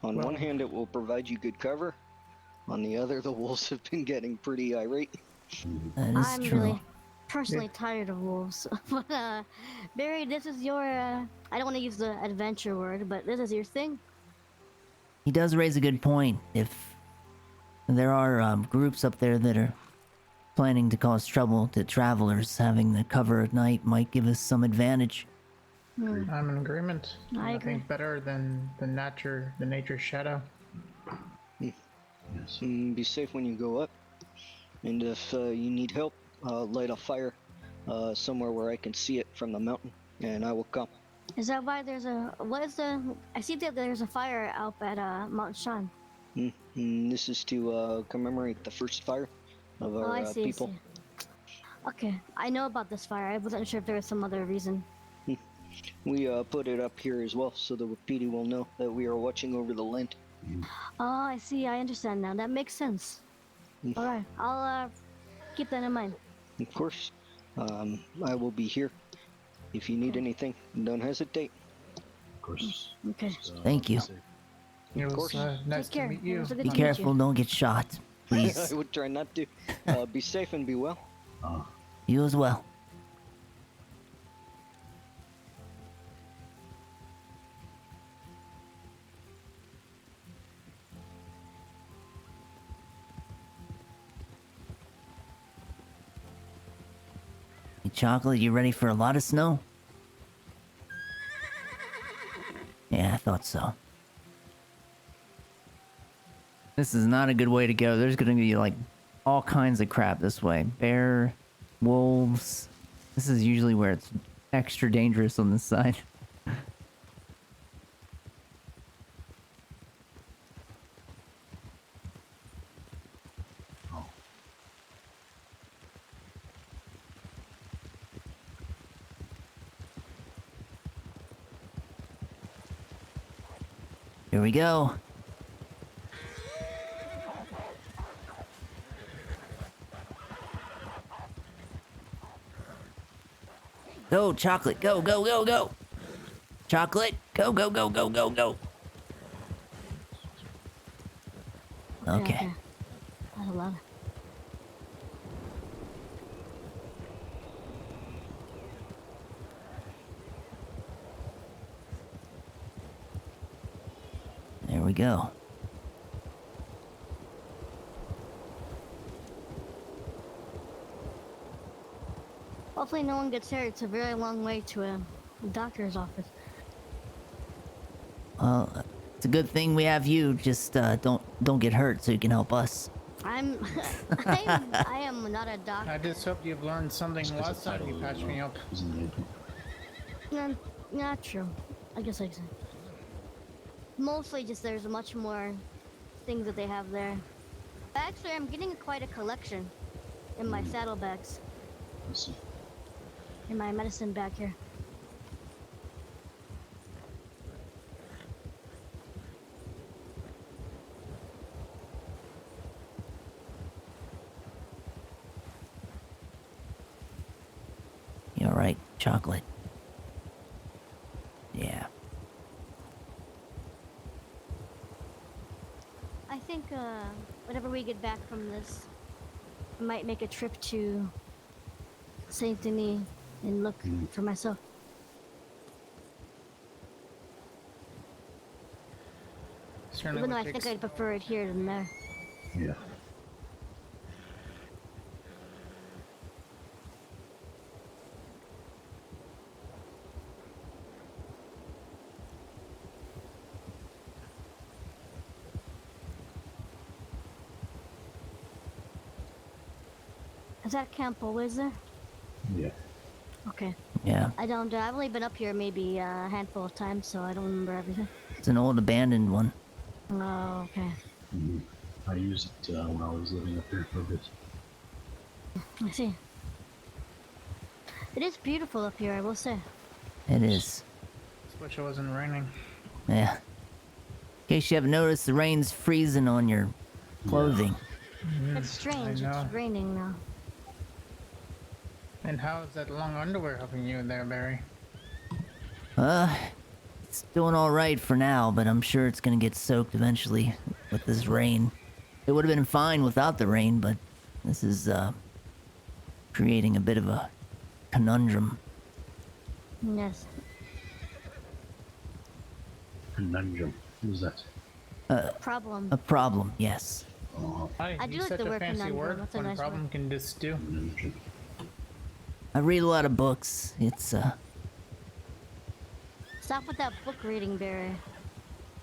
On one hand, it will provide you good cover. On the other, the wolves have been getting pretty irate. That is I'm true. really personally tired of wolves. But Barry, this is your I don't want to use the adventure word, but this is your thing. He does raise a good point. If there are groups up there that are planning to cause trouble to travelers, having the cover at night might give us some advantage. I'm in agreement. I agree. Nothing better than the nature shadow. Yes. Be safe when you go up. And if you need help, light a fire somewhere where I can see it from the mountain, and I will come. Is that why there's a I see that there's a fire out at Mount Shan. This is to commemorate the first fire of our I see. people. Okay, I know about this fire. I wasn't sure if there was some other reason. We put it up here as well, so the Wapiti will know that we are watching over the land. Oh, I see. I understand now. That makes sense. All right, I'll keep that in mind. Of course, I will be here. If you need anything, don't hesitate. Of course. Okay. Thank you. Safe. It was course. nice Take care. to meet you. It was a good Be to meet you. careful, don't get shot. Please. I would try not to. Be safe and be well. You as well. Hey, Chocolate, you ready for a lot of snow? Yeah, I thought so. This is not a good way to go. There's gonna be like all kinds of crap this way. Bear, wolves. This is usually where it's extra dangerous on this side. Here we go. Go, Chocolate. Go, go, go, go. Chocolate. Go, go, go, go, go, go. Okay. That's a lot. There we go. Hopefully no one gets hurt. It's a very long way to a doctor's office. Well, it's a good thing we have you. Just don't get hurt so you can help us. I am not a doctor. I just hope you've learned something last time you patched me up. Isn't it? Not true. I guess I can say. Mostly just there's much more things that they have there. Actually, I'm getting quite a collection in my saddlebags, Let's see. in my medicine bag here. You're right, chocolate. Yeah. I think whenever we get back from this, I might make a trip to Saint Denis and look for myself. Certainly Even though would I take think I'd prefer it here than there. Yeah. Is that camp always there? Yeah. Okay. Yeah. I don't. I've only been up here maybe a handful of times, so I don't remember everything. It's an old abandoned one. Oh, okay. Mhm. I used it when I was living up here for a bit. I see. It is beautiful up here, I will say. It is. Just wish it wasn't raining. Yeah. In case you haven't noticed, the rain's freezing on your clothing. It's strange. know. It's raining now. And how is that long underwear helping you there, Barry? It's doing alright for now, but I'm sure it's gonna get soaked eventually with this rain. It would have been fine without the rain, but this is, creating a bit of a conundrum. Yes. Conundrum. Who's that? Problem. A problem, yes. Hi, I do you like such the a word fancy conundrum. word. That's a One nice problem word. can just do. Conundrum. I read a lot of books. It's, Stop with that book reading, Barry.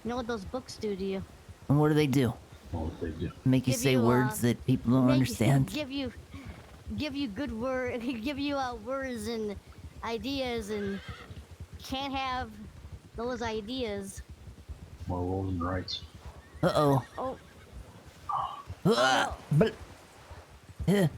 You know what those books do to you? and what do? What they do. Make you Give say you, words that people don't understand. Give you good word. Give you words and ideas, and can't have those ideas. More rolling rights. Uh-oh. Oh, Ah, but, eh.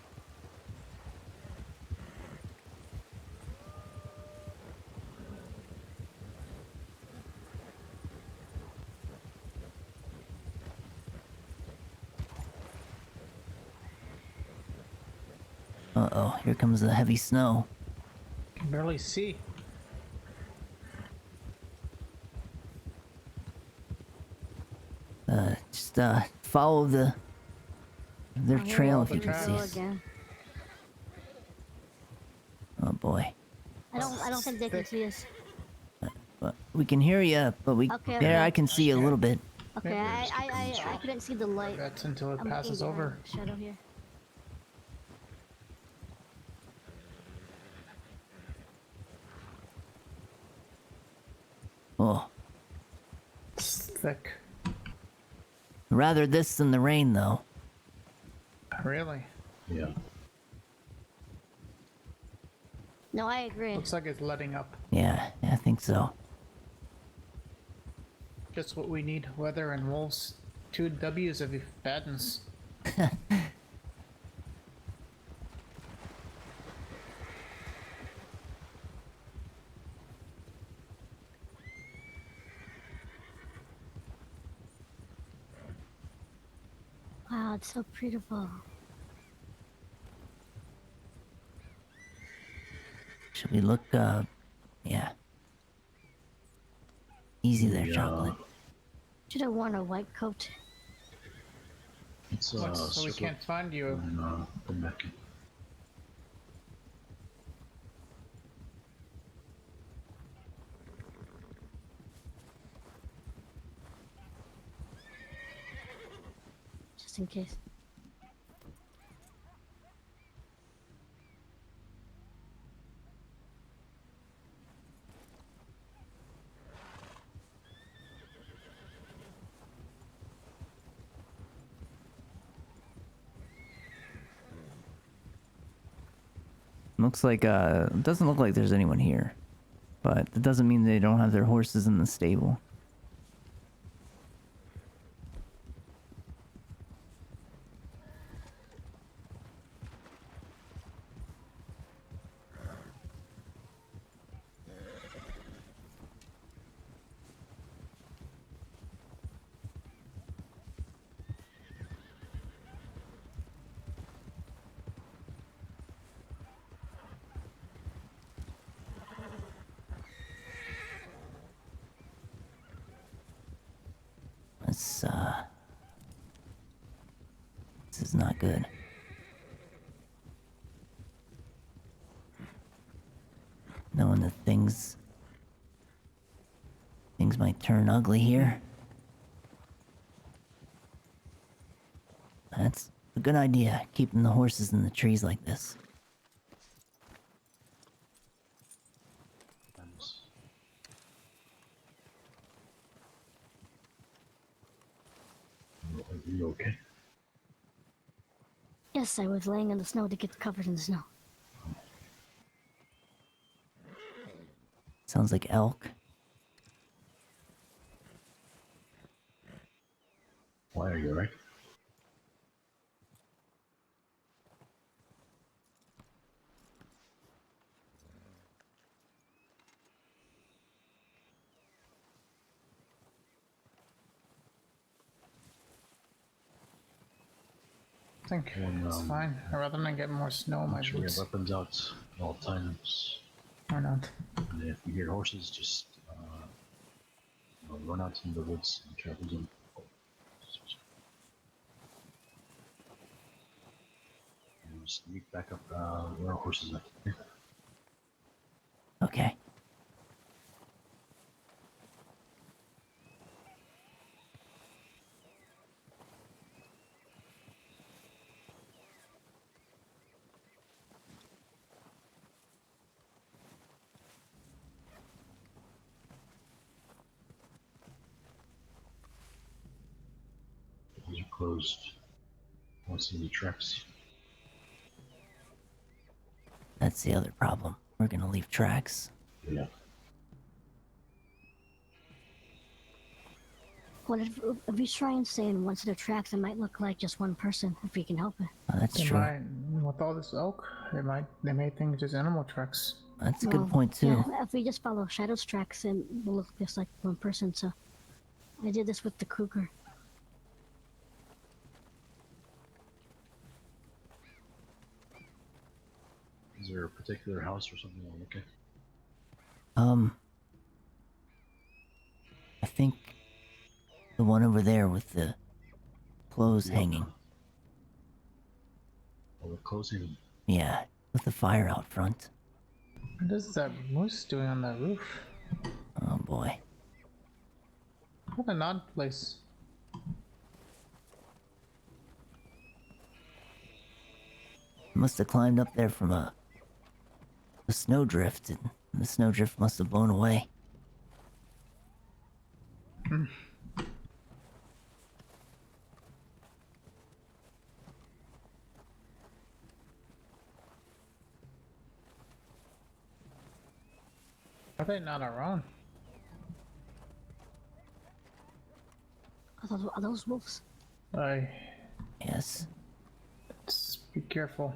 Uh-oh, here comes the heavy snow. Can barely see. Just, follow their here we trail go, if you here can we see go it. again. Oh boy. I don't think they can see us. But we can hear you, but we... Okay, There, okay. I can see you a little bit. Okay, I couldn't see the light. That's until it I'm passes looking over. behind the shadow here. Oh. It's thick. Rather this than the rain, though. Really? Yeah. No, I agree. Looks like it's letting up. Yeah, I think so. Just what we need. Weather and wolves. 2 W's of badness. Wow, it's so beautiful. Should we look, yeah. Easy there, Yeah. chocolate. Should have worn a white coat. It's What's, so we circle can't find you. and come back in. Just in case. Looks like, it doesn't look like there's anyone here. But that doesn't mean they don't have their horses in the stable. This is not good. Knowing that things might turn ugly here. That's a good idea, keeping the horses in the trees like this. Thanks. Are you okay? Yes, I was laying in the snow to get covered in the snow. Sounds like elk. Why are you alright? I think When, it's fine. I'd rather not get more snow on my Make sure we have boots. weapons out at all times. Or not. And if you hear horses, just run out into the woods and try to them. And just meet back up where our horses are. Okay. These are closed. I don't see any tracks. That's the other problem. We're gonna leave tracks. Yeah. What if we try and stay in one set of tracks? It might look like just one person if we can help it. Oh, that's They true. might, with all this oak, they may think it's just animal tracks. That's a Well, good point too. Yeah, if we just follow Shadow's tracks, then we'll look just like one person. So I did this with the cougar. Is there a particular house or something you want to look at? I think the one over there with the clothes hanging. Oh, we're closing. Yeah, with the fire out front. What is that moose doing on that roof? Oh boy. What an odd place. Must have climbed up there from a snowdrift, and the snowdrift must have blown away. Are they not our own? Are those wolves? Yes. Just be careful.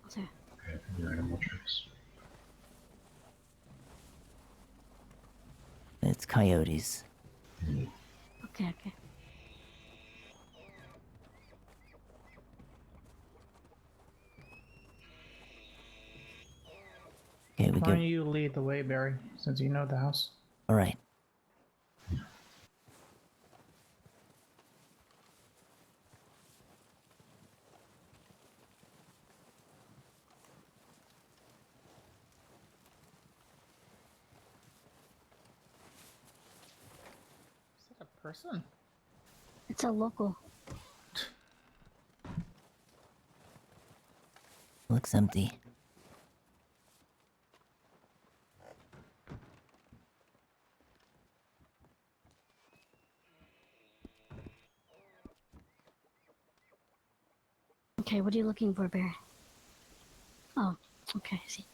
Okay. Okay, the animal tracks. It's coyotes. Okay. Okay, we Why don't go. you lead the way, Barry, since you know the house? Alright. Is that a person? It's a local. Looks empty. Okay, what are you looking for, Barry? Oh, okay, I see.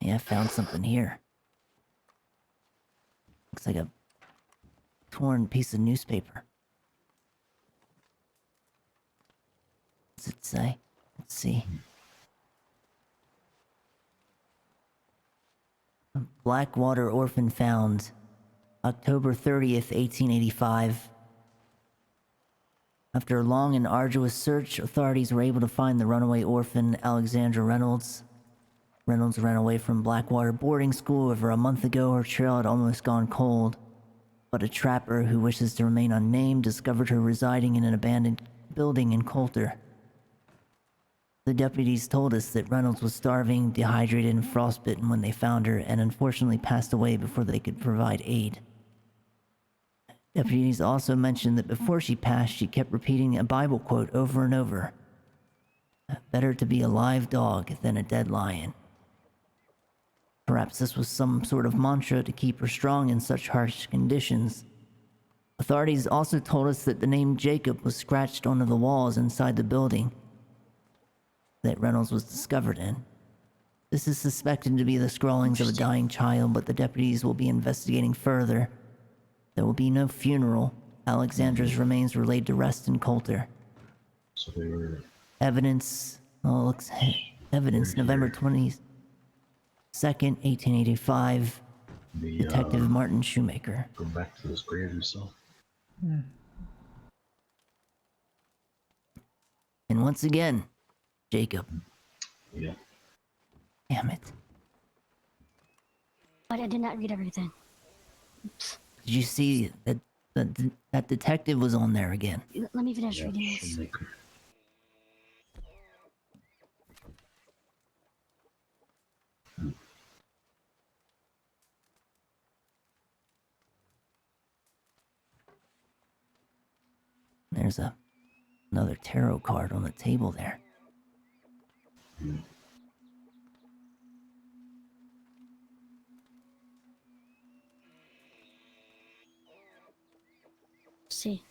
Yeah, I found something here. Looks like a torn piece of newspaper. What's it say? Let's see. Blackwater orphan found October 30th, 1885. After a long and arduous search, authorities were able to find the runaway orphan Alexandra Reynolds. Reynolds ran away from Blackwater boarding school over a month ago. Her trail had almost gone cold, but a trapper who wishes to remain unnamed discovered her residing in an abandoned building in Coulter. The deputies told us that Reynolds was starving, dehydrated, and frostbitten when they found her, and unfortunately passed away before they could provide aid. Deputies also mentioned that before she passed, she kept repeating a Bible quote over and over. Better to be a live dog than a dead lion. Perhaps this was some sort of mantra to keep her strong in such harsh conditions. Authorities also told us that the name Jacob was scratched onto the walls inside the building that Reynolds was discovered in. This is suspected to be the scrawlings of a dying child, but the deputies will be investigating further. There will be no funeral. Alexandra's remains were laid to rest in Coulter. So they were Evidence, evidence, November 22nd, 1885, the Detective Martin Shoemaker. go back to his grave himself. And once again, Jacob. Yeah. Damn it. But I did not read everything. Did you see that that detective was on there again? Let me finish Yeah, reading this. Shoemaker. There's another tarot card on the table there. See.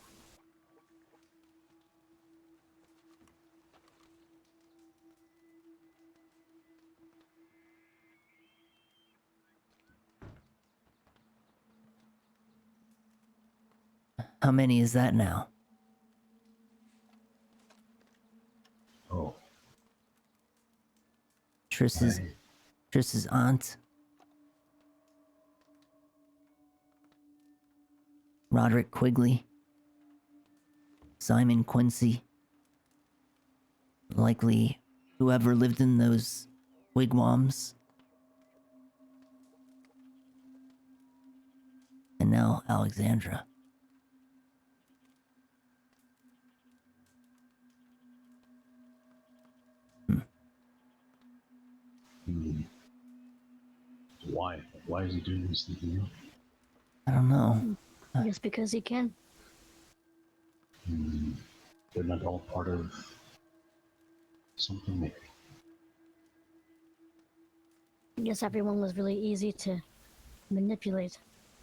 How many is that now? Oh, Triss's I- Triss's aunt. Roderick Quigley. Simon Quincy. Likely whoever lived in those wigwams. And now Alexandra. hmm. Why? Why is he doing these things? You know? I don't know. Just because he can. They're not all part of something maybe. I guess everyone was really easy to manipulate.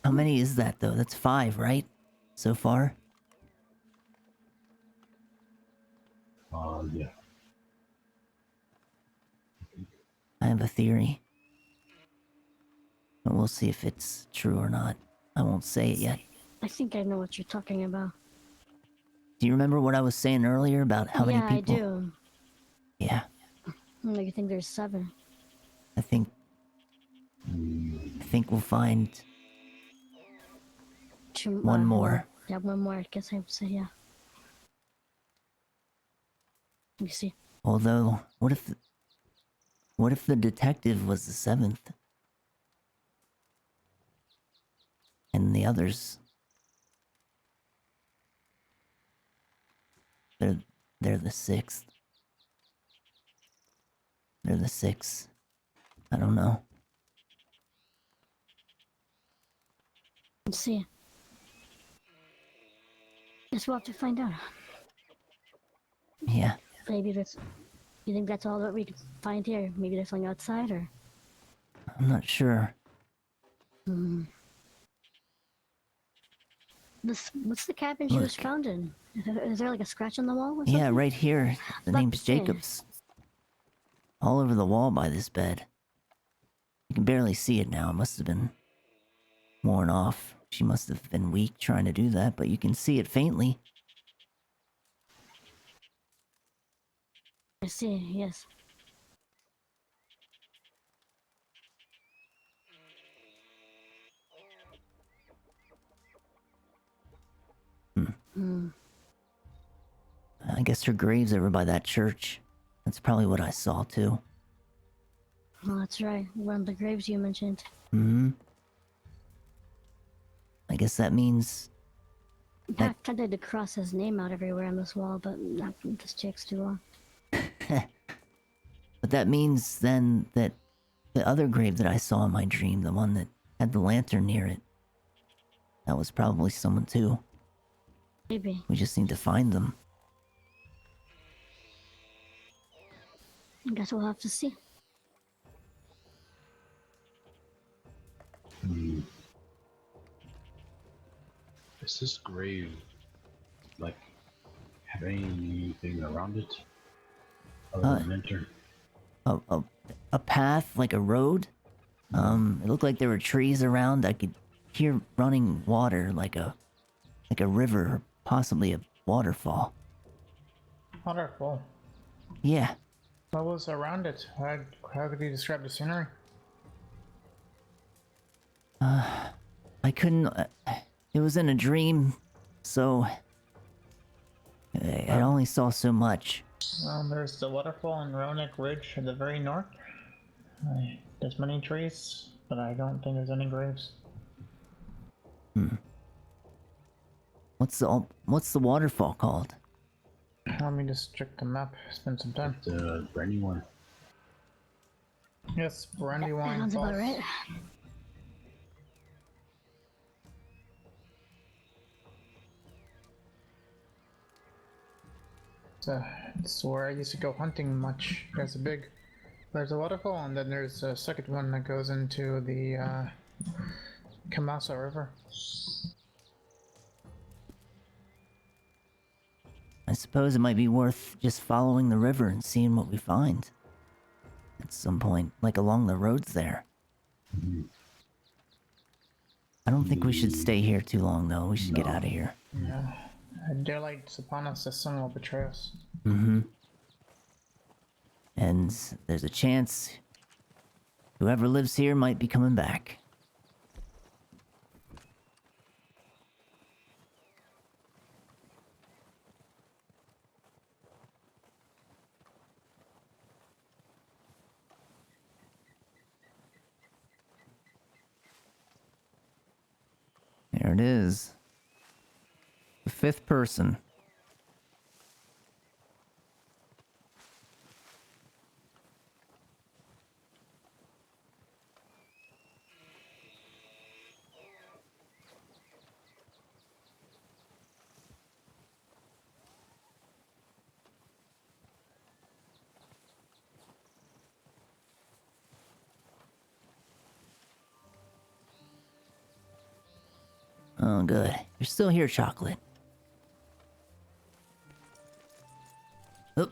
How many is that though? That's 5, right? So far? Yeah. I have a theory. But we'll see if it's true or not. I won't say it yet. I think I know what you're talking about. Do you remember what I was saying earlier about how many Yeah, people? I do. Yeah, You think there's 7? I think we'll find one more. Yeah, one more. I guess I would say, yeah. Let me see. Although, what if the detective was the 7th? And the others, they're the 6th. They're the 6th. I don't know. Let's see. Guess we'll have to find out. Yeah, Maybe that's. You think that's all that we can find here? Maybe there's something outside, or. I'm not sure. What's the cabin she was Look. found in? Is there like a scratch on the wall or something? Yeah, right here. The About name's the same. Jacobs. All over the wall by this bed. You can barely see it now. It must have been worn off. She must have been weak trying to do that, but you can see it faintly. I see, yes. I guess her grave's over by that church. That's probably what I saw too. Oh, that's right. One of the graves you mentioned. I guess that means Pac tried to cross his name out everywhere on this wall, but this takes too long. But that means then that the other grave that I saw in my dream, the one that had the lantern near it, that was probably someone too. Maybe. We just need to find them. I guess we'll have to see. Is this grave, like, have anything around it? Other than enter? A path, like a road. It looked like there were trees around. I could hear running water, like a river, possibly a waterfall. Wonderful. Yeah. What was around it? How could you describe the scenery? I couldn't. It was in a dream, so I only saw so much. Well, there's the waterfall on Roanoke Ridge at the very north. There's many trees, but I don't think there's any graves. What's the waterfall called? Let me just check the map. Spend some time. The Brandywine. Yes, Brandywine Sounds Falls. about right. It's where I used to go hunting much. There's a waterfall, and then there's a second one that goes into the Kamasa River. I suppose it might be worth just following the river and seeing what we find. At some point, like along the roads there. I don't think we should stay here too long, though. We should get out of here. Yeah. Daylight upon us, the sun will betray us. And there's a chance whoever lives here might be coming back. There it is. The fifth person. Oh, good. You're still here, Chocolate. Oh.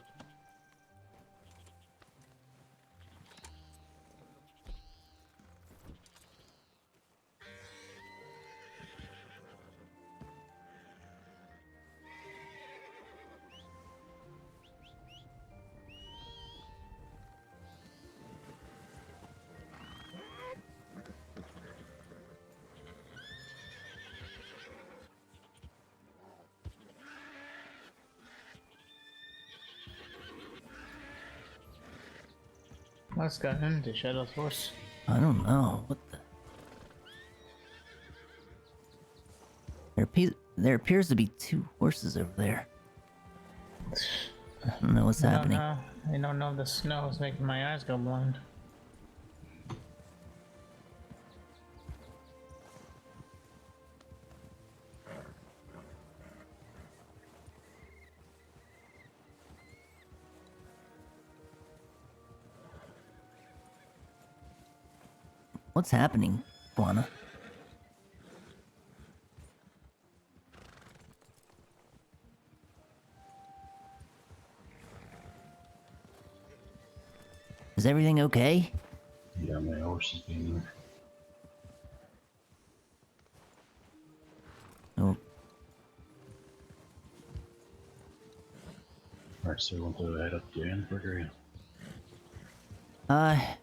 What's got into Shadow's horse? I don't know. What the... There appears to be two horses over there. I don't know what's happening. I don't know if the snow is making my eyes go blind. What's happening, Guana? Is everything okay? Yeah, my horse is being there. Oh, Alright, so we want to head up to Annenberg area. I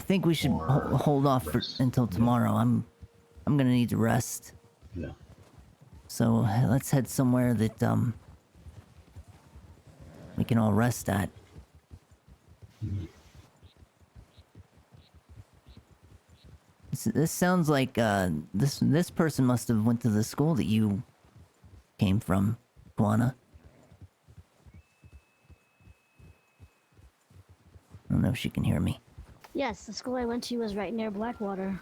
think we should Or hold off rest. until tomorrow. I'm gonna need to rest. Yeah. So let's head somewhere that we can all rest at. This sounds like this person must have went to the school that you came from, Guana. I don't know if she can hear me. Yes, the school I went to was right near Blackwater.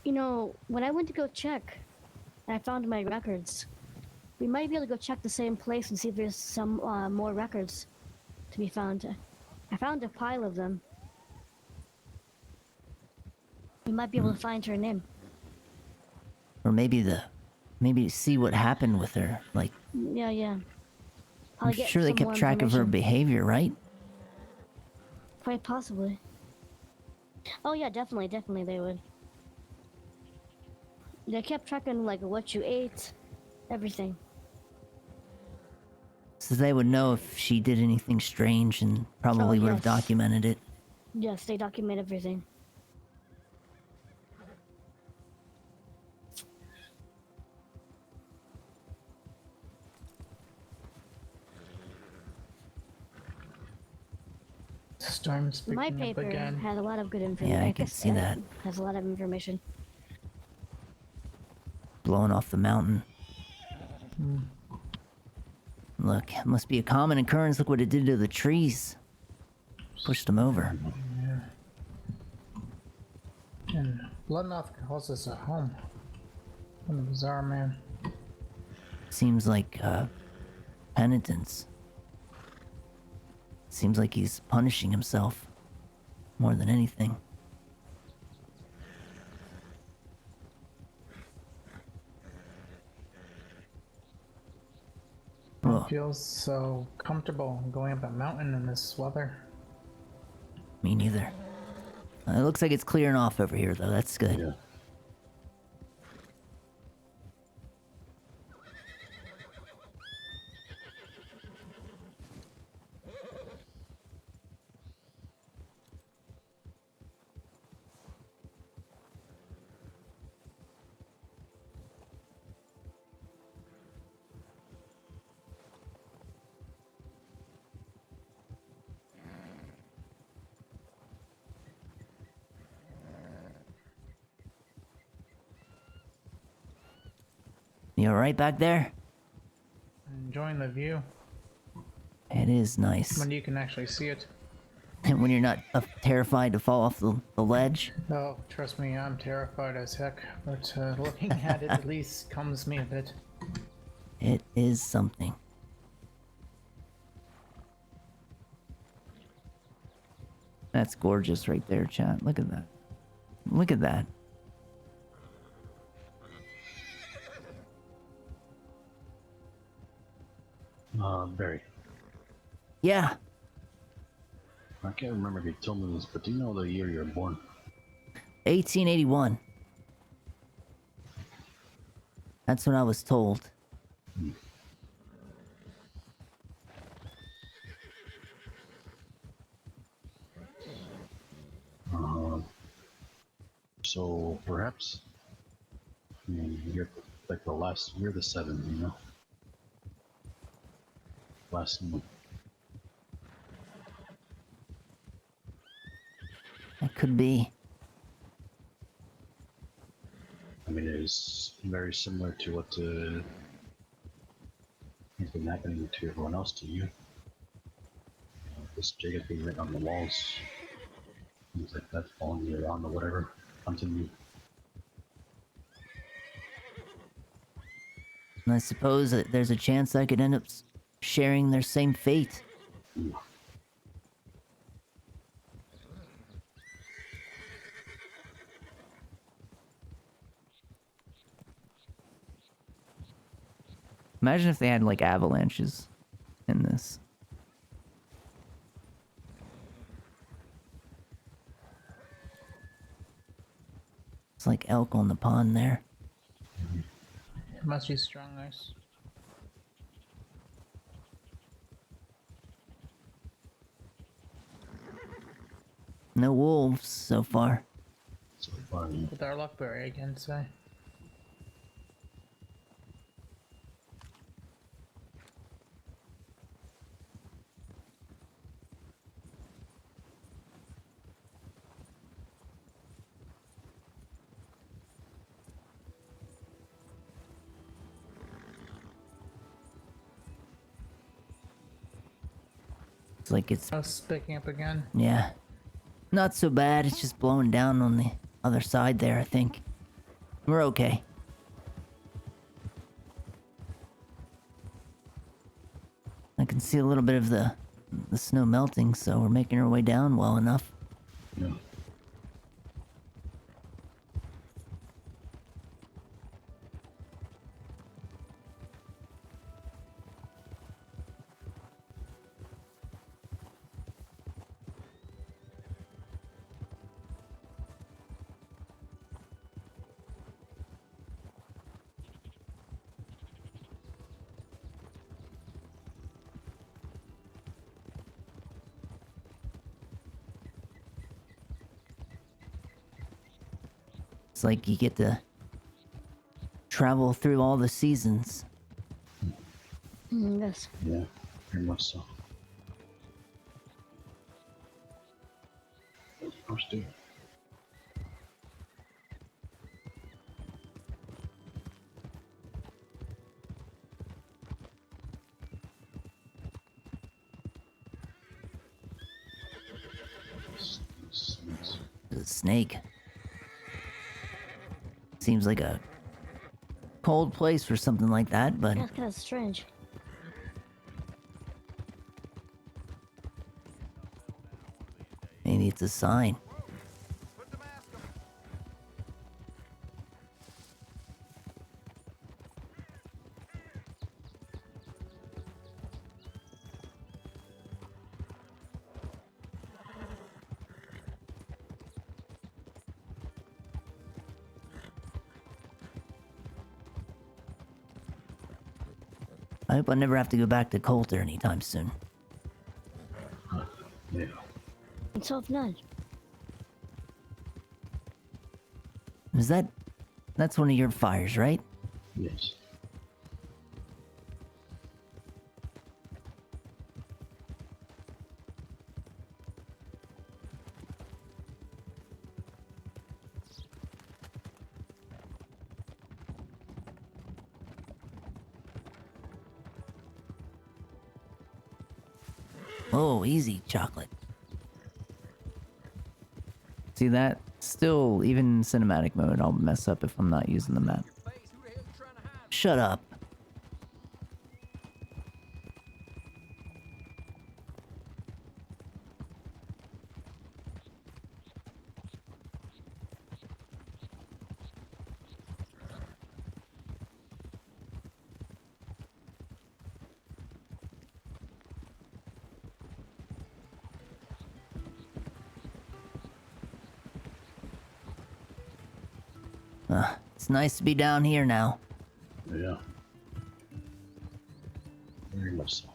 You know, when I went to go check, I found my records. We might be able to go check the same place and see if there's some more records to be found. I found a pile of them. We might be able to find her name. Or maybe see what happened with her. Like, Yeah, yeah. I'm I'll get sure they some kept more track of her information. behavior, right? Quite possibly. Oh yeah, definitely they would. They kept tracking like what you ate, everything. So they would know if she did anything strange and probably would have yes. documented it. Yes, they document everything. Storm's My picking up paper again. has a lot of good information. Yeah, I can see that. Has a lot of information. Blowing off the mountain. Look, it must be a common occurrence. Look what it did to the trees. Pushed them over. And Bloodmouth calls us a home. What a bizarre man. Seems like, penitence. Seems like he's punishing himself. More than anything. It feels so comfortable going up a mountain in this weather. Me neither. It looks like it's clearing off over here, though. That's good. Yeah. You alright back there? Enjoying the view It is nice. when you can actually see it. And when you're not terrified to fall off the ledge. Oh, trust me, I'm terrified as heck, but looking at it at least calms me a bit. It is something. That's gorgeous right there, chat. Look at that. Look at that. Barry. Yeah. I can't remember if you told me this, but do you know the year you were born? 1881. That's what I was told. So perhaps, I mean, you're like you're the seventh, you know? Last month. It could be. I mean, it is very similar to what has been happening to everyone else, to you. This Jacob being written on the walls, things like that, following you around or whatever, hunting you. And I suppose that there's a chance I could end up sharing their same fate. Imagine if they had like avalanches in this. It's like elk on the pond there. It must be strong ice. No wolves so far. So far, you With our luck berry again today. It's like it's, Oh, it's picking up again. yeah. Not so bad, it's just blowing down on the other side there, I think. We're okay. I can see a little bit of the snow melting, so we're making our way down well enough. Yeah. It's like you get to travel through all the seasons. Yes. Yeah, very much so. Of course, do. The snake. Seems like a cold place for something like that, but That's kind of strange. maybe it's a sign. Put the mask on. I hope I never have to go back to Coulter anytime soon. Yeah. It's off none. Is that's one of your fires, right? Yes. Oh, easy, chocolate. See that? Still, even in cinematic mode, I'll mess up if I'm not using the map. Shut up. It's nice to be down here now. Yeah. Very much so.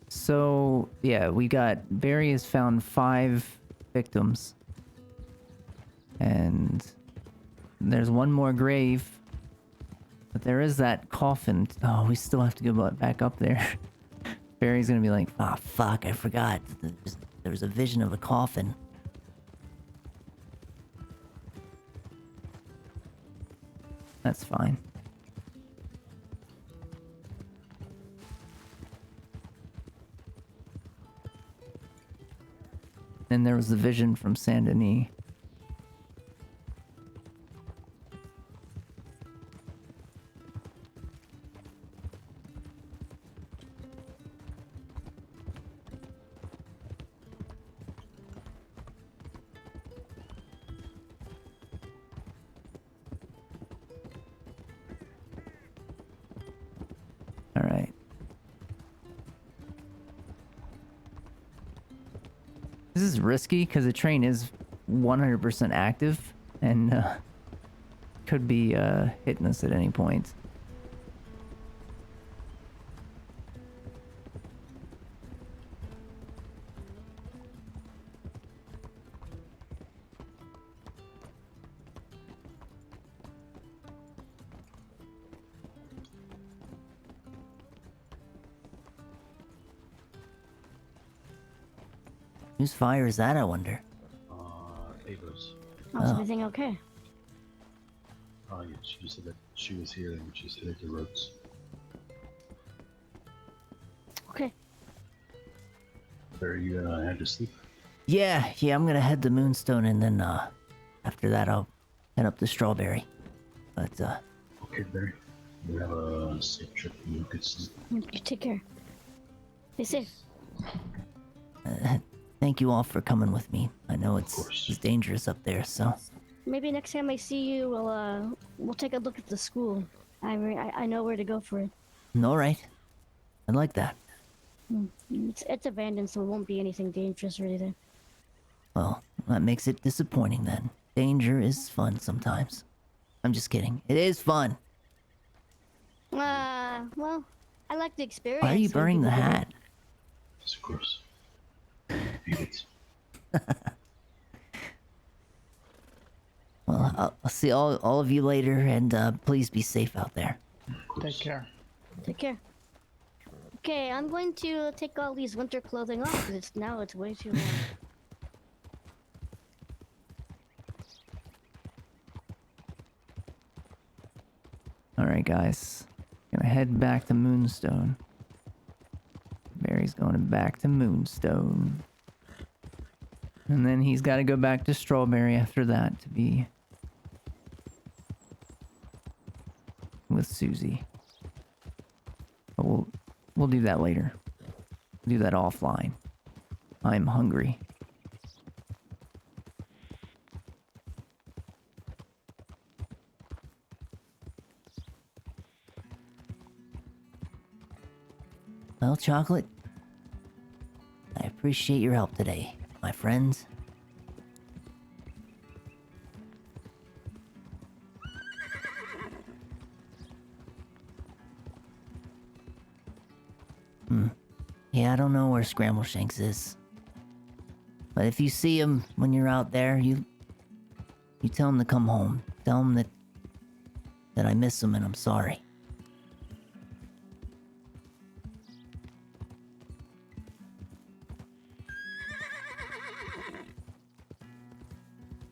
So, yeah, we got Barry has found 5 victims. And there's one more grave. But there is that coffin. Oh, we still have to go back up there. Barry's gonna be like, ah, fuck, I forgot. There was a vision of a coffin. That's fine. And there was the vision from Saint Denis. All right. This is risky because the train is 100% active and could be hitting us at any point. Whose fire is that, I wonder? Ava's. Oh, is Oh. everything okay? Oh, yeah, she just said that she was here and she's headed to Rhodes. Okay. Are you gonna head to sleep? Yeah, I'm gonna head to Moonstone and then, after that I'll head up to Strawberry. But, Okay, Barry. You have a safe trip and you good sleep. You take care. Be safe. thank you all for coming with me. I know course. it's dangerous up there, so. Maybe next time I see you, we'll take a look at the school. I know where to go for it. Alright. I like that. It's abandoned, so it won't be anything dangerous or anything. Well, that makes it disappointing then. Danger is fun sometimes. I'm just kidding. It is fun. Well, I like the experience. Why are you when burning the people do hat? Yes, of course. Eat it. Well, I'll see all of you later, and please be safe out there. Take care. that. Take care. Okay, I'm going to take all these winter clothing off because it's way too warm. Alright, guys. Gonna head back to Moonstone. Barry's going back to Moonstone. And then he's gotta go back to Strawberry after that to be with Susie. But we'll do that later. Do that offline. I'm hungry. Well, Chocolate, I appreciate your help today, my friends. Yeah, I don't know where Scramble Shanks is. But if you see him when you're out there, you tell him to come home. Tell him that I miss him and I'm sorry.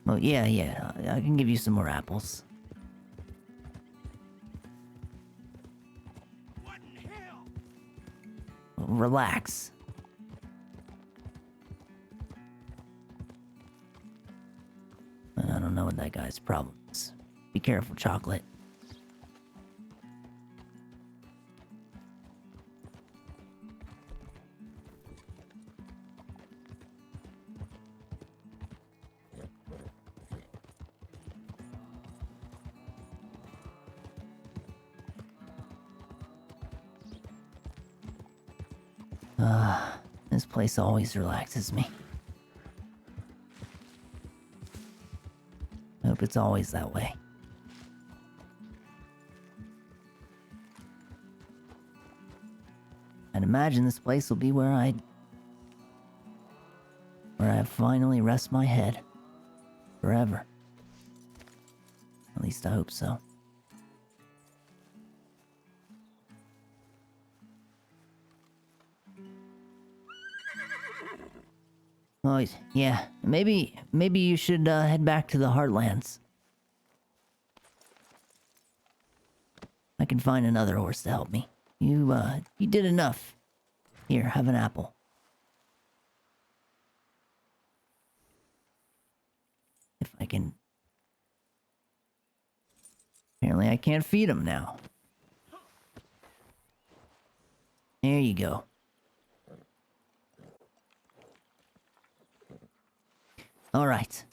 Oh, yeah, I can give you some more apples. Relax. I don't know what that guy's problem is. Be careful, Chocolate. This place always relaxes me. I hope it's always that way. I'd imagine this place will be where I finally rest my head. Forever. At least I hope so. Oh, yeah. Maybe you should head back to the Heartlands. I can find another horse to help me. You did enough. Here, have an apple. If I can... Apparently I can't feed him now. There you go. All right.